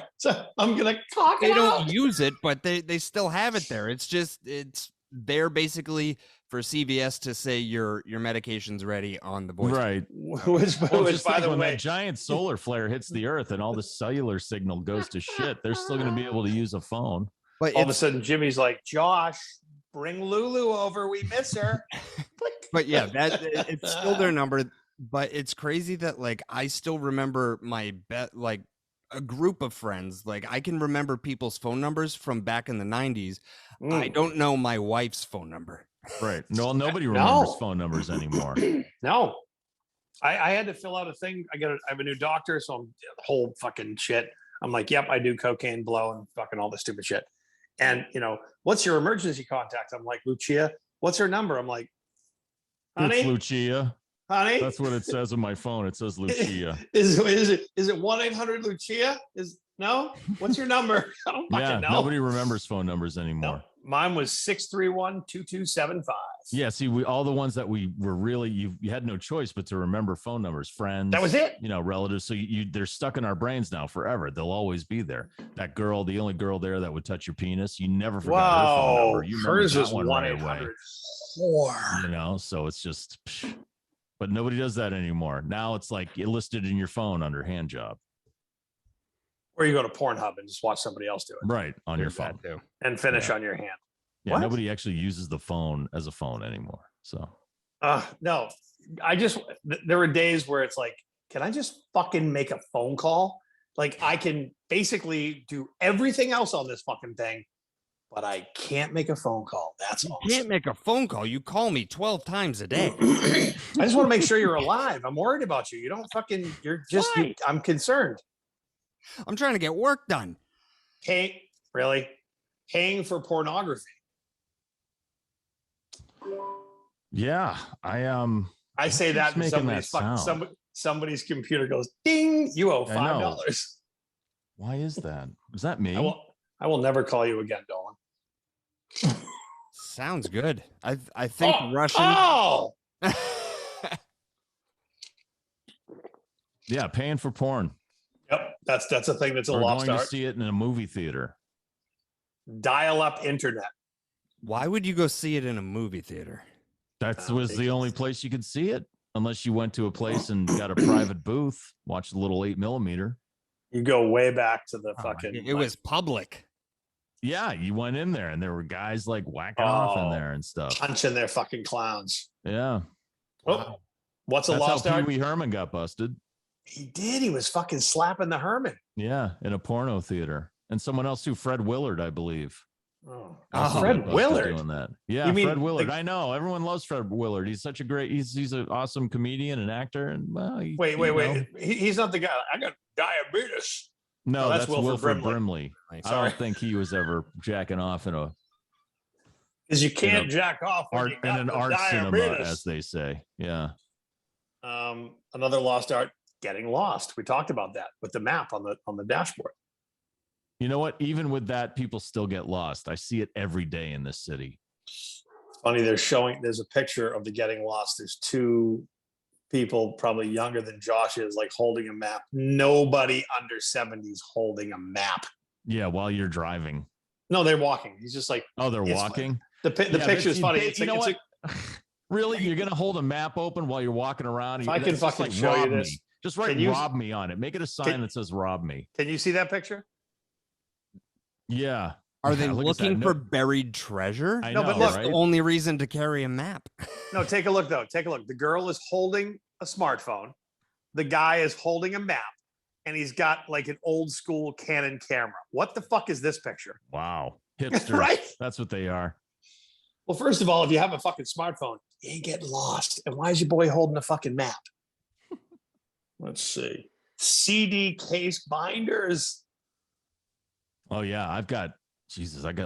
I'm gonna cock it out. They don't use it, but they still have it there. It's there basically for CVS to say your medication's ready on the voice. Right. Which by the when way, that giant solar flare hits the earth and all the cellular signal goes to shit, they're still gonna be able to use a phone. But all of a sudden Jimmy's like, Josh, bring Lulu over. We miss her. But yeah, it's still their number. But it's crazy that like I still remember like a group of friends. Like I can remember people's phone numbers from back in the 90s. I don't know my wife's phone number. Right. No, nobody remembers phone numbers anymore. No. I had to fill out a thing. I have a new doctor, so I'm the whole fucking shit. I'm like, yep, I do cocaine, blow, and fucking all this stupid shit. And, what's your emergency contact? I'm like, Lucia. What's her number? I'm like, honey. It's Lucia. Honey. That's what it says on my phone. It says Lucia. Is it 1-800 Lucia? No? What's your number? I don't fucking know. Nobody remembers phone numbers anymore. No. Mine was 631-2275. Yeah, see, all the ones that we were really, you had no choice but to remember phone numbers, friends. That was it. Relatives. So they're stuck in our brains now forever. They'll always be there. That girl, the only girl there that would touch your penis, you never forgot her phone number. You hers is one 1-800. So it's just, but nobody does that anymore. Now it's like listed in your phone under hand job. Or you go to Pornhub and just watch somebody else do it. Right, on your phone. Too. And finish on your hand. Yeah, what? Nobody actually uses the phone as a phone anymore. So no, there were days where it's like, can I just fucking make a phone call? Like I can basically do everything else on this fucking thing, but I can't make a phone call. That's awesome. You can't make a phone call. You call me 12 times a day. I just want to make sure you're alive. I'm worried about you. You don't fucking, I'm concerned. I'm trying to get work done. Paying for pornography. Yeah, I say that and somebody's computer goes ding. You owe $5. Why is that? Is that me? I will never call you again, Dolan. Sounds good. I think Russian. Oh. Yeah, paying for porn. Yep, that's a thing that's a Or lost going art. to see it in a movie theater. Dial-up internet. Why would you go see it in a movie theater? That was the only place you could see it, unless you went to a place and got a private booth, watched a little 8mm. You go way back to the fucking. It was public. Yeah, you went in there and there were guys like whacking off in there and stuff. Punching their fucking clowns. Yeah. Oh, what's a That's lost how art? Pee Wee Herman got busted. He did. He was fucking slapping the Herman. Yeah, in a porno theater. And someone else too, Fred Willard, I believe. Oh, Fred Willard doing that. Yeah, You mean Fred Willard. I know everyone loves Fred Willard. He's such a great. He's an awesome comedian and actor. And well, wait. He's not the guy. I got diabetes. No, that's Wilford Brimley. I Sorry. don't think he was ever jacking off in a. Because you can't jack off when you got in an the art cinema, diabetes. as they say. Yeah. Another lost art, getting lost. We talked about that with the map on the dashboard. You know what? Even with that, people still get lost. I see it every day in this city. Funny, there's a picture of the getting lost. There's two people probably younger than Josh is, like holding a map. Nobody under 70 is holding a map. Yeah, while you're driving. No, they're walking. He's just like, oh, they're walking. The picture is funny. It's you like, know it's what? Really, you're gonna hold a map open while you're walking around? If I can fucking show you this, just write "rob me" on it. Make it a sign that says "rob me." Can you see that picture? Yeah. Are they looking for buried treasure? I know, but look, That's the only reason to carry a map. No, take a look though. Take a look. The girl is holding a smartphone. The guy is holding a map, and he's got like an old school Canon camera. What the fuck is this picture? Wow, hipsters. Right? That's what they are. Well, first of all, if you have a fucking smartphone, you ain't getting lost. And why is your boy holding a fucking map? Let's see. CD case binders. Oh yeah, I got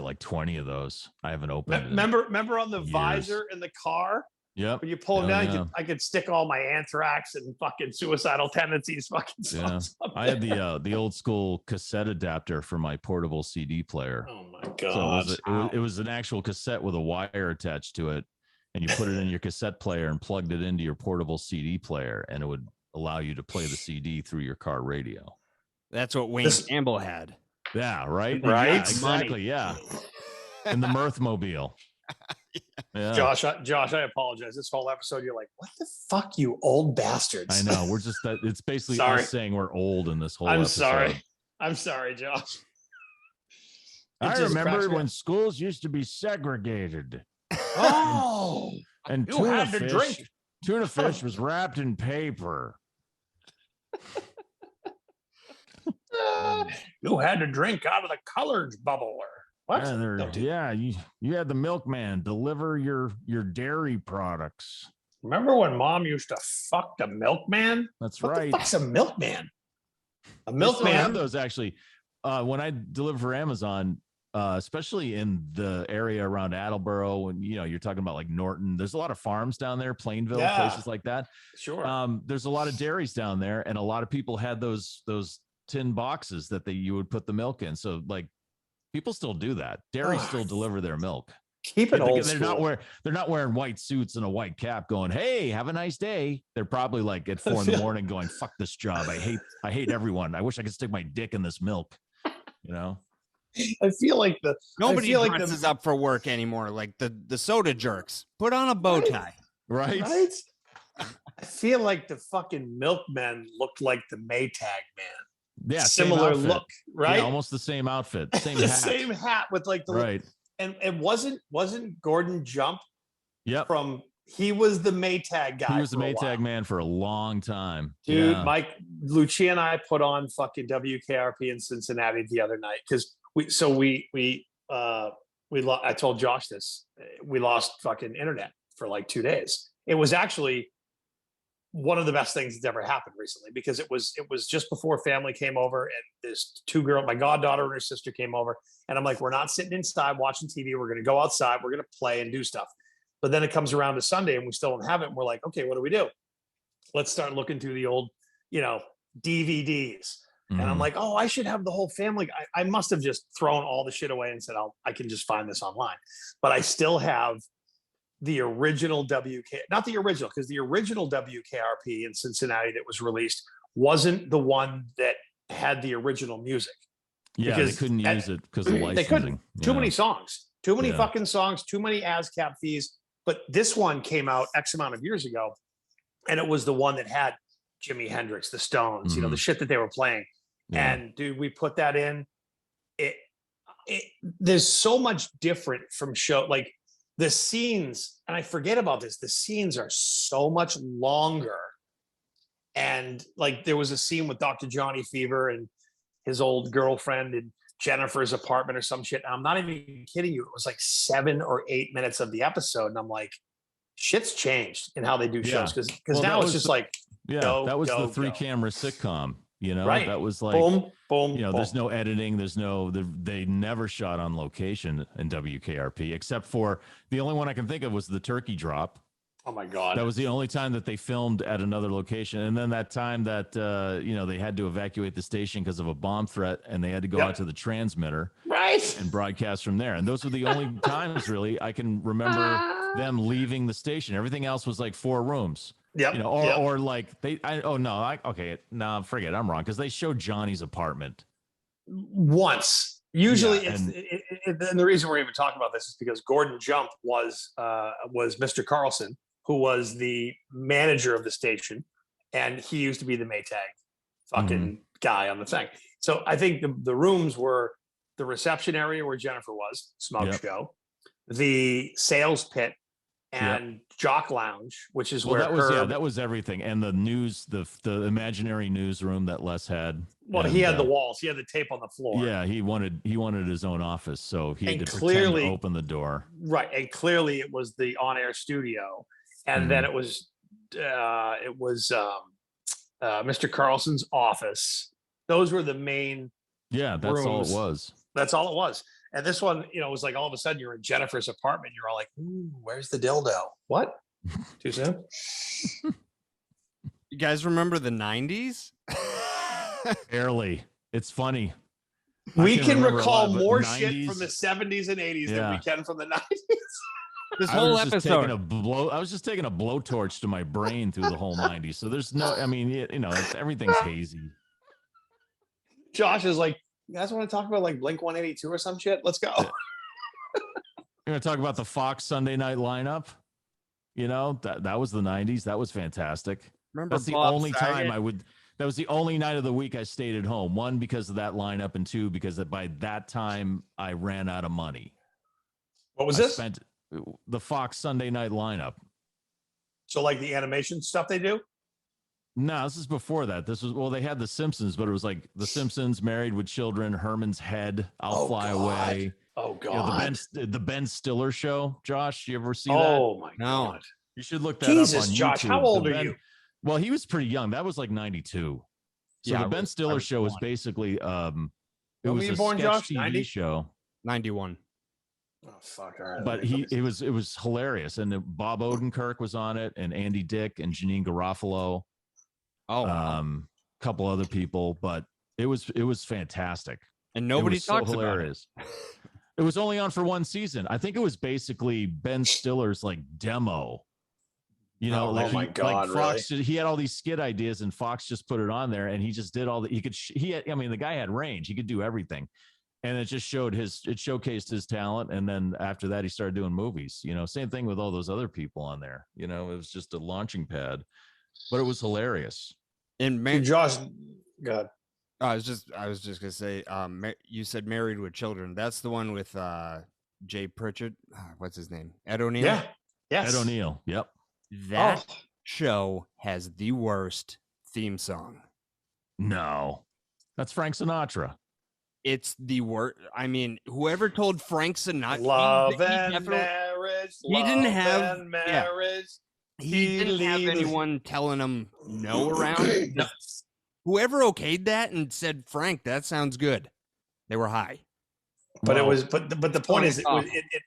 like 20 of those. I haven't opened. Remember on the visor in the car? Yep. When you pull them down, I could stick all my anthrax and fucking suicidal tendencies fucking songs. Yeah. I had the old school cassette adapter for my portable CD player. Oh my god! So it was an actual cassette with a wire attached to it, and you put it in your cassette player and plugged it into your portable CD player, and it would allow you to play the CD through your car radio. That's what Wayne Campbell had. Yeah, right? Right? Yeah, exactly, yeah. In the Mirthmobile. Yeah. Josh, I apologize. This whole episode, you're like, what the fuck, you old bastards? I know. We're just it's basically us saying we're old in this whole episode. I'm sorry, Josh. I remember when schools used to be segregated. Oh, and you had to drink. Tuna fish was wrapped in paper. You had to drink out of the colored bubble. What? Yeah, you had the milkman deliver your dairy products. Remember when Mom used to fuck the milkman? That's what right. What the fuck's a milkman? A milkman. milkman. Have those actually. When I deliver for Amazon, especially in the area around Attleboro, and you're talking about like Norton, there's a lot of farms down there, Plainville, places like that. Sure. There's a lot of dairies down there, and a lot of people had those tin boxes that you would put the milk in. So like people still do that. Dairies still deliver their milk. Keep it old school. They're not wearing white suits and a white cap going, hey, have a nice day. They're probably like at 4 a.m. going, fuck this job. I hate everyone. I wish I could stick my dick in this milk. I feel like nobody dresses up for work anymore. Like the soda jerks. Put on a bow tie. Right? I feel like the fucking milkmen looked like the Maytag man. Yeah, similar look, right? Yeah, almost the same outfit, same hat. Same hat with like the right. And wasn't Gordon Jump? Yep. He was the Maytag guy. He was the Maytag man for a long time. Dude, Mike, Lucia and I put on fucking WKRP in Cincinnati the other night because I told Josh this. We lost fucking internet for like 2 days. It was actually one of the best things that's ever happened recently because it was just before family came over and this my goddaughter and her sister came over, and I'm like, we're not sitting inside watching TV. We're going to go outside. We're going to play and do stuff. But then it comes around to Sunday and we still don't have it. And we're like, okay, what do we do? Let's start looking through the old, DVDs. And I'm like, oh, I should have the whole family. I must have just thrown all the shit away and said, I can just find this online. But I still have the original not the original, because the original WKRP in Cincinnati that was released wasn't the one that had the original music. Yeah, they couldn't use it because of licensing. They couldn't. Too many songs. Too many Yeah. fucking songs. Too many ASCAP fees. But this one came out X amount of years ago, and it was the one that had Jimi Hendrix, the Stones, the shit that they were playing. Yeah. And dude, we put that in. There's so much different from show, like the scenes, and I forget about this. The scenes are so much longer. And like there was a scene with Dr. Johnny Fever and his old girlfriend in Jennifer's apartment or some shit. And I'm not even kidding you. It was like 7 or 8 minutes of the episode. And I'm like, shit's changed in how they do shows. Because now it's just like, that was the 3-camera sitcom, right. That was like, boom, boom, boom. There's no editing. They never shot on location in WKRP, except for the only one I can think of was the turkey drop. Oh my God. That was the only time that they filmed at another location. And then that time that, they had to evacuate the station because of a bomb threat and they had to go out to the transmitter and broadcast from there. And those were the only times really I can remember them leaving the station. Everything else was like 4 rooms. Or like forget, I'm wrong. Cause they showed Johnny's apartment once. Usually and the reason we're even talking about this is because Gordon Jump was Mr. Carlson, who was the manager of the station, and he used to be the Maytag fucking guy on the thing. So I think the rooms were the reception area where Jennifer was, smoke show, the sales pit, and Jock Lounge, which is where that was everything, and the news, the imaginary newsroom that Les had. Well, he had the walls, he had the tape on the floor. Yeah, he wanted his own office, so he had to pretend to open the door. Right, and clearly it was the on-air studio, and then it was Mr. Carlson's office. Those were the main. Yeah, that's rooms. all it was. That's all it was. And this one, it was like all of a sudden you're in Jennifer's apartment. You're all like, "Ooh, where's the dildo? What? Too soon?" You guys remember the 90s? Barely. It's funny. We can recall more shit from the 70s and 80s than we can from the 90s. This whole episode. I was just taking a blowtorch to my brain through the whole 90s. So there's no, everything's hazy. Josh is like, "You guys want to talk about like Blink 182 or some shit? Let's go." You're going to talk about the Fox Sunday night lineup? That was the 90s. That was fantastic. Remember That's the Bob only Saget? time that was the only night of the week I stayed at home. 1, because of that lineup, and 2, because by that time I ran out of money. What was this? Spent the Fox Sunday night lineup. So like the animation stuff they do? No, this is before that. They had The Simpsons, but it was like The Simpsons, Married with Children, Herman's Head, I'll Fly Away. Oh God. The Ben Stiller Show. Josh, you ever see that? Oh my God. You should look that Jesus, up on Josh, YouTube. how old are you? Well, he was pretty young. That was like 92. So the Ben Stiller Show was basically it was a born, sketch Josh? TV 90? show. 91. Oh fuck! All right. But it was hilarious, and Bob Odenkirk was on it, and Andy Dick, and Janine Garofalo. Couple other people, but it was fantastic, and nobody talks hilarious. About it. It was only on for 1 season. I think it was basically Ben Stiller's like demo. Oh my God! Fox, really? He had all these skit ideas, and Fox just put it on there, and he just did all that. The guy had range. He could do everything, and it just showcased his talent. And then after that, he started doing movies. Same thing with all those other people on there. It was just a launching pad, but it was hilarious. And Josh, God, I was just gonna say, you said Married with Children. That's the one with Jay Pritchett. What's his name? Ed O'Neill. Yeah. Yes. Ed O'Neill. Yep. That show has the worst theme song. No, that's Frank Sinatra. It's the worst. I mean, whoever told Frank Sinatra love and marriage. He didn't have marriage. He didn't have anyone telling him no around. No. Whoever okayed that and said, "Frank, that sounds good," they were high. But it was, but the point is,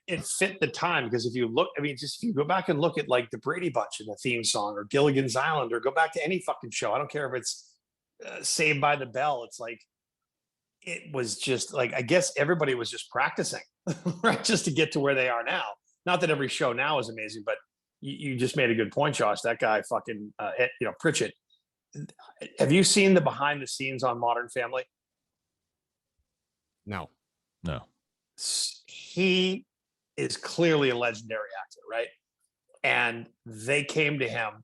it fit the time, because if you look, if you go back and look at like the Brady Bunch and the theme song, or Gilligan's Island, or go back to any fucking show, I don't care if it's Saved by the Bell. It's like, it was just like, I guess everybody was just practicing, right, just to get to where they are now. Not that every show now is amazing, but you just made a good point, Josh. That guy fucking, Pritchett, have you seen the behind the scenes on Modern Family? No. He is clearly a legendary actor, right? And they came to him,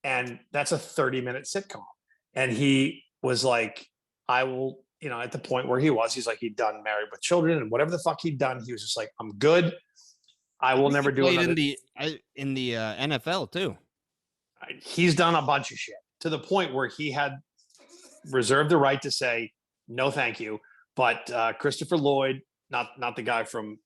and that's a 30-minute sitcom. And he was like, I will, at the point where he's like, he'd done Married with Children and whatever the fuck he'd done. He was just like, I'm good. I will never do another. In the NFL too. He's done a bunch of shit to the point where he had reserved the right to say, no, thank you. But Christopher Lloyd, not the guy from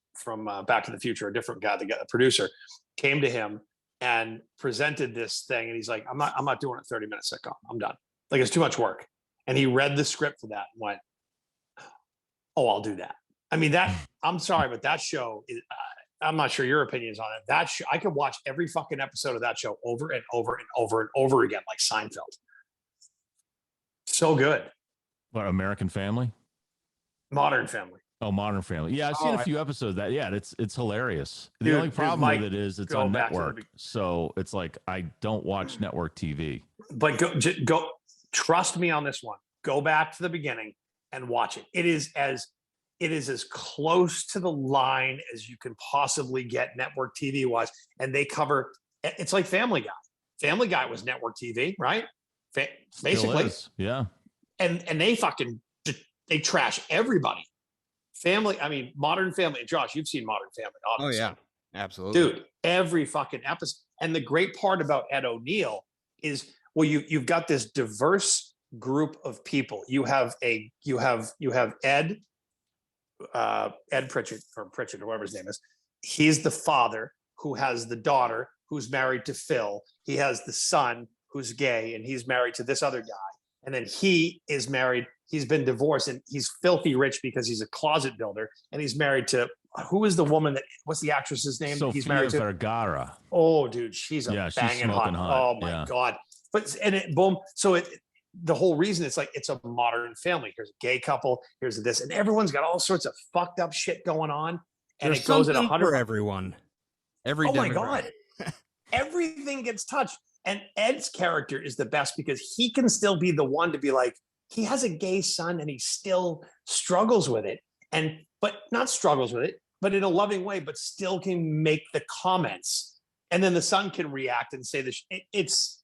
Back to the Future, a different guy, the producer, came to him and presented this thing, and he's like, I'm not doing a 30-minute sitcom. I'm done. Like, it's too much work. And he read the script for that and went, oh, I'll do that. I mean, I'm sorry, but that show is, I'm not sure your opinions on it. That show, I could watch every fucking episode of that show over and over and over and over again, like Seinfeld. So good. What, American Family? Modern Family. Oh, Modern Family. Yeah, I've seen a few episodes of that. Yeah, it's hilarious. Dude, the only problem Mike, with it is it's on network. So it's like, I don't watch network TV. But go trust me on this one. Go back to the beginning and watch it. It is as close to the line as you can possibly get network TV wise. And they cover, it's like Family Guy. Family Guy was network TV, right? Basically. Yeah. And they trash everybody. Modern Family. Josh, you've seen Modern Family, obviously. Oh, yeah. Absolutely. Dude, every fucking episode. And the great part about Ed O'Neill is, well, you've got this diverse group of people. You have Ed Pritchett, or whatever his name is. He's the father who has the daughter who's married to Phil. He has the son who's gay, and he's married to this other guy. And then he is married. He's been divorced, and he's filthy rich because he's a closet builder. And he's married to, who is the woman what's the actress's name? Sophia he's married to Vergara. Oh, dude, she's banging hot. Oh my God. Boom. So the whole reason it's like, it's a Modern Family. Here's a gay couple. Here's this, and everyone's got all sorts of fucked up shit going on. And There's it goes at 100 for everyone. Oh my God. Everything gets touched. And Ed's character is the best because he can still be the one to be like, he has a gay son and he still struggles with it. But not struggles with it, but in a loving way, but still can make the comments. And then the son can react and say this. It's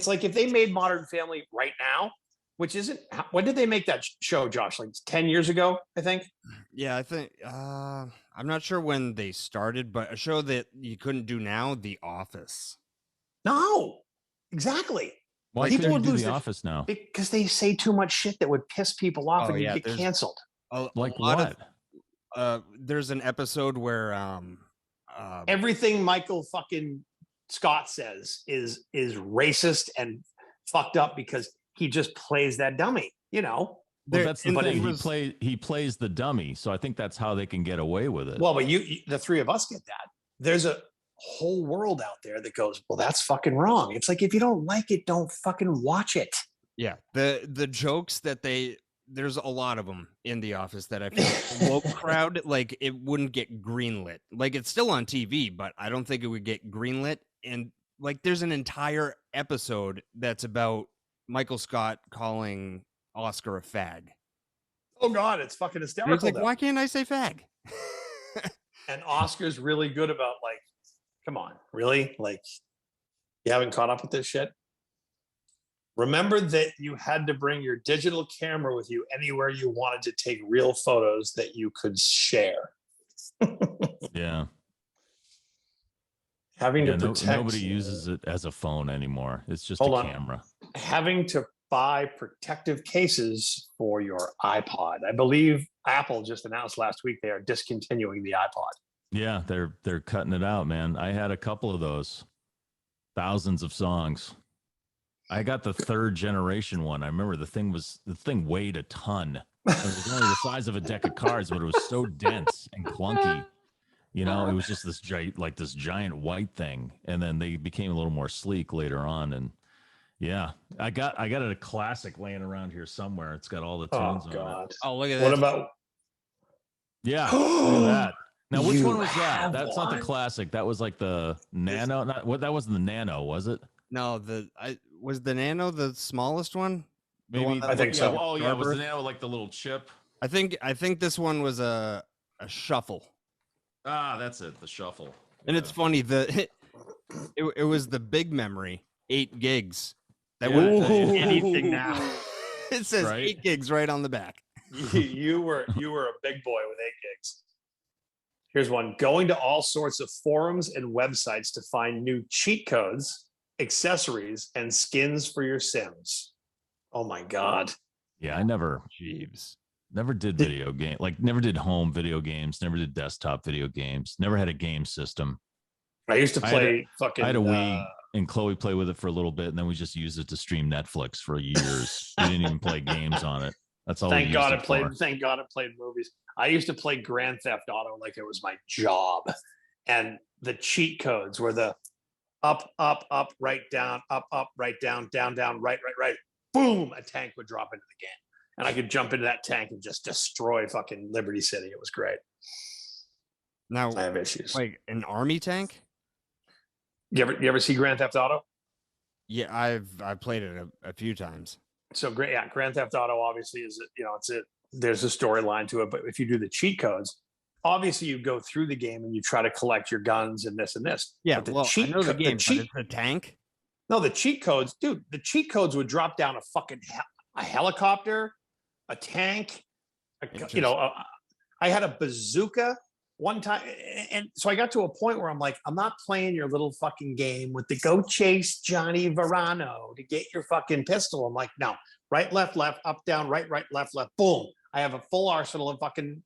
like if they made Modern Family right now, which isn't, when did they make that show, Josh? Like 10 years ago, I think. Yeah, I think, I'm not sure when they started, but a show that you couldn't do now, The Office. No, exactly. Why people couldn't would you do lose The Office now? Because they say too much shit that would piss people off and you get canceled. Like what? There's an episode where everything Michael fucking Scott says is racist and fucked up because he just plays that dummy, Well, that's the thing. He plays the dummy, so I think that's how they can get away with it. Well, but you the three of us get that. There's a whole world out there that goes, well, that's fucking wrong. It's like, if you don't like it, don't fucking watch it. Yeah, the jokes that there's a lot of them in The Office that I feel the woke crowd, like, it wouldn't get greenlit. Like, it's still on TV, but I don't think it would get greenlit. And like, there's an entire episode that's about Michael Scott calling Oscar a fag. Oh God, it's fucking hysterical. It's like, why can't I say fag? And Oscar's really good about, like, come on, really? Like, you haven't caught up with this shit? Remember that you had to bring your digital camera with you anywhere you wanted to take real photos that you could share. Yeah. Having to protect. Nobody uses it as a phone anymore. It's just a camera. Having to buy protective cases for your iPod. I believe Apple just announced last week they are discontinuing the iPod. Yeah, they're cutting it out, man. I had a couple of those. Thousands of songs. I got the 3rd generation one. I remember the thing weighed a ton. It was only the size of a deck of cards, but it was so dense and clunky. It was just this giant white thing. And then they became a little more sleek later on. And yeah, I got it a classic laying around here somewhere. It's got all the tunes on it. Oh, look at that. What about? Yeah, look at that. Now, which one was that? That's not the classic. That was like the Nano. That wasn't the Nano, was it? No, was the Nano the smallest one? The Maybe one that I think looked so. like Oh yeah, was the Starburst? Nano like the little chip? I think this one was a shuffle. Ah, that's it. The shuffle. And it's funny, it was the big memory, 8 gigs. That wouldn't tell you anything now. It says Right? 8 gigs right on the back. You were a big boy with 8 gigs. Here's one: going to all sorts of forums and websites to find new cheat codes, accessories, and skins for your Sims. Oh my God. Yeah, I never did video game, like never did home video games, never did desktop video games, never had a game system. I used to play I had a Wii, and Chloe played with it for a little bit, and then we just used it to stream Netflix for years. We didn't even play games on it. That's all. Thank God it played movies. I used to play Grand Theft Auto like it was my job, and the cheat codes were the up, right, down, right, down, right. Boom! A tank would drop into the game, and I could jump into that tank and just destroy fucking Liberty City. It was great. Now I have issues. like an army tank. You ever see Grand Theft Auto? Yeah, I've played it a few times. So great, yeah. Grand Theft Auto obviously is there's a storyline to it, but if you do the cheat codes, obviously you go through the game and you try to collect your guns and this and this. Yeah, but I know the game, but it's a tank. No, the cheat codes, dude. The cheat codes would drop down a fucking a helicopter, a tank. I had a bazooka one time, and so I got to a point where I'm like, I'm not playing your little fucking game with the go chase Johnny Verano to get your fucking pistol. I'm like, no, right, left, up, down, right, left, boom. I have a full arsenal of fucking,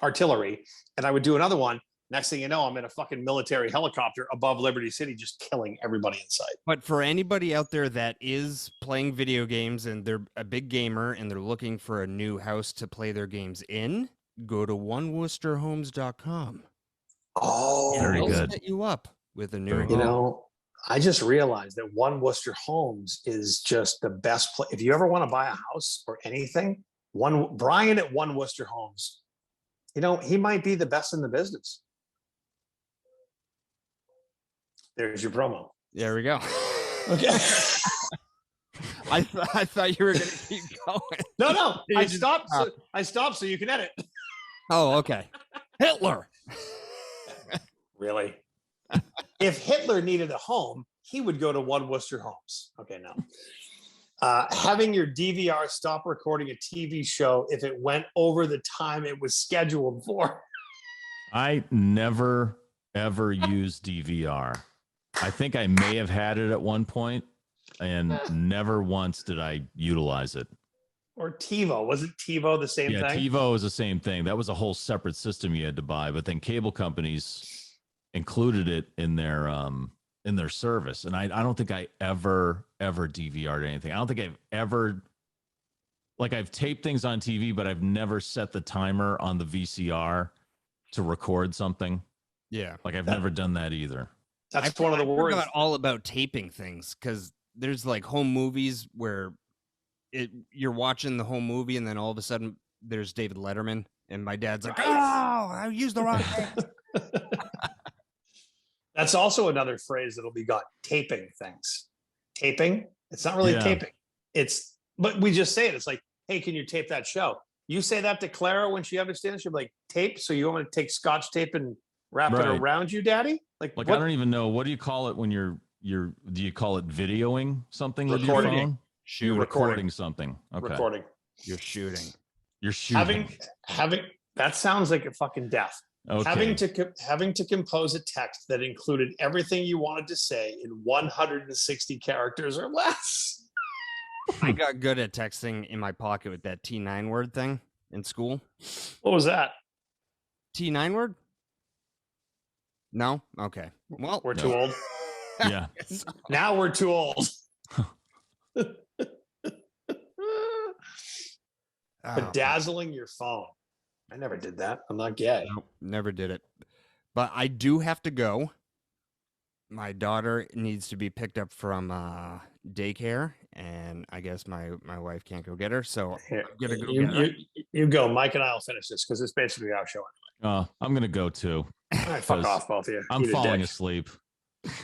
artillery. And I would do another one. Next thing you know, I'm in a fucking military helicopter above Liberty City, just killing everybody in sight. But for anybody out there that is playing video games and they're a big gamer and they're looking for a new house to play their games in, go to oneworcesterhomes.com. Oh, very They'll good. set you up with a new Very home. I just realized that One Worcester Homes is just the best place. If you ever want to buy a house or anything, Brian at One Worcester Homes, he might be the best in the business. There's your promo. There we go. Okay. I thought you were going to keep going. No. You I just stopped. stopped. I stopped so you can edit. Oh, okay. Hitler. Really? If Hitler needed a home, he would go to One Worcester Homes. Okay, no. Having your DVR stop recording a TV show if it went over the time it was scheduled for. I never ever used DVR. I think I may have had it at one point, and never once did I utilize it. Or TiVo. Wasn't TiVo the same thing? Yeah, TiVo is the same thing. That was a whole separate system you had to buy, but then cable companies included it in their service. And I don't think I ever DVR'd anything. I don't think I've ever, I've taped things on TV, but I've never set the timer on the VCR to record something. Yeah. I've never done that either. That's one of the words. I forgot all about taping things because there's like home movies where you're watching the home movie and then all of a sudden there's David Letterman and my dad's like, oh, I used the wrong thing. That's also another phrase that'll be got. Taping things. Taping. It's not really taping. But we just say it. It's like, hey, can you tape that show? You say that to Clara when she understands. She'll be like, tape. So you want me to take Scotch tape and wrap it around you, Daddy? Like I don't even know. What do you call it when do you call it videoing something with your phone? You're recording something. Okay. Recording. You're shooting. Having that sounds like a fucking death. Okay. Having to compose a text that included everything you wanted to say in 160 characters or less. I got good at texting in my pocket with that T9 word thing in school. What was that? T9 word? No? Okay. Well, We're too old. Yeah. Now we're too old. Bedazzling your phone. I never did that. I'm not gay. Nope, never did it. But I do have to go. My daughter needs to be picked up from daycare, and I guess my wife can't go get her, so Here, I'm gonna go get her. you go. Mike and I will finish this because it's basically our show. I'm gonna go too. All right, fuck off, both of you. I'm Eat a falling dick. asleep.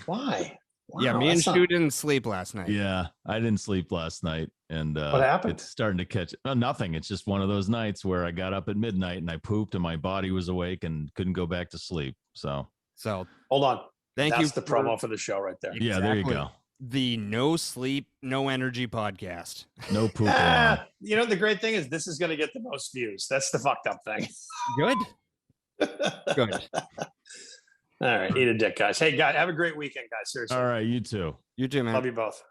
Why? Yeah, me and Stu didn't sleep last night. Yeah, I didn't sleep last night, and what happened? It's starting to catch. Nothing. It's just one of those nights where I got up at midnight and I pooped, and my body was awake and couldn't go back to sleep. So hold on. Thank That's you. That's the promo for the show right there. Exactly. Yeah, there you go. The no sleep, no energy podcast. No poop alarm. You know, the great thing is this is going to get the most views. That's the fucked up thing. Good. Good. All right, eat a dick, guys. Hey, guys, have a great weekend, guys. Seriously. All right, you too. You too, man. Love you both.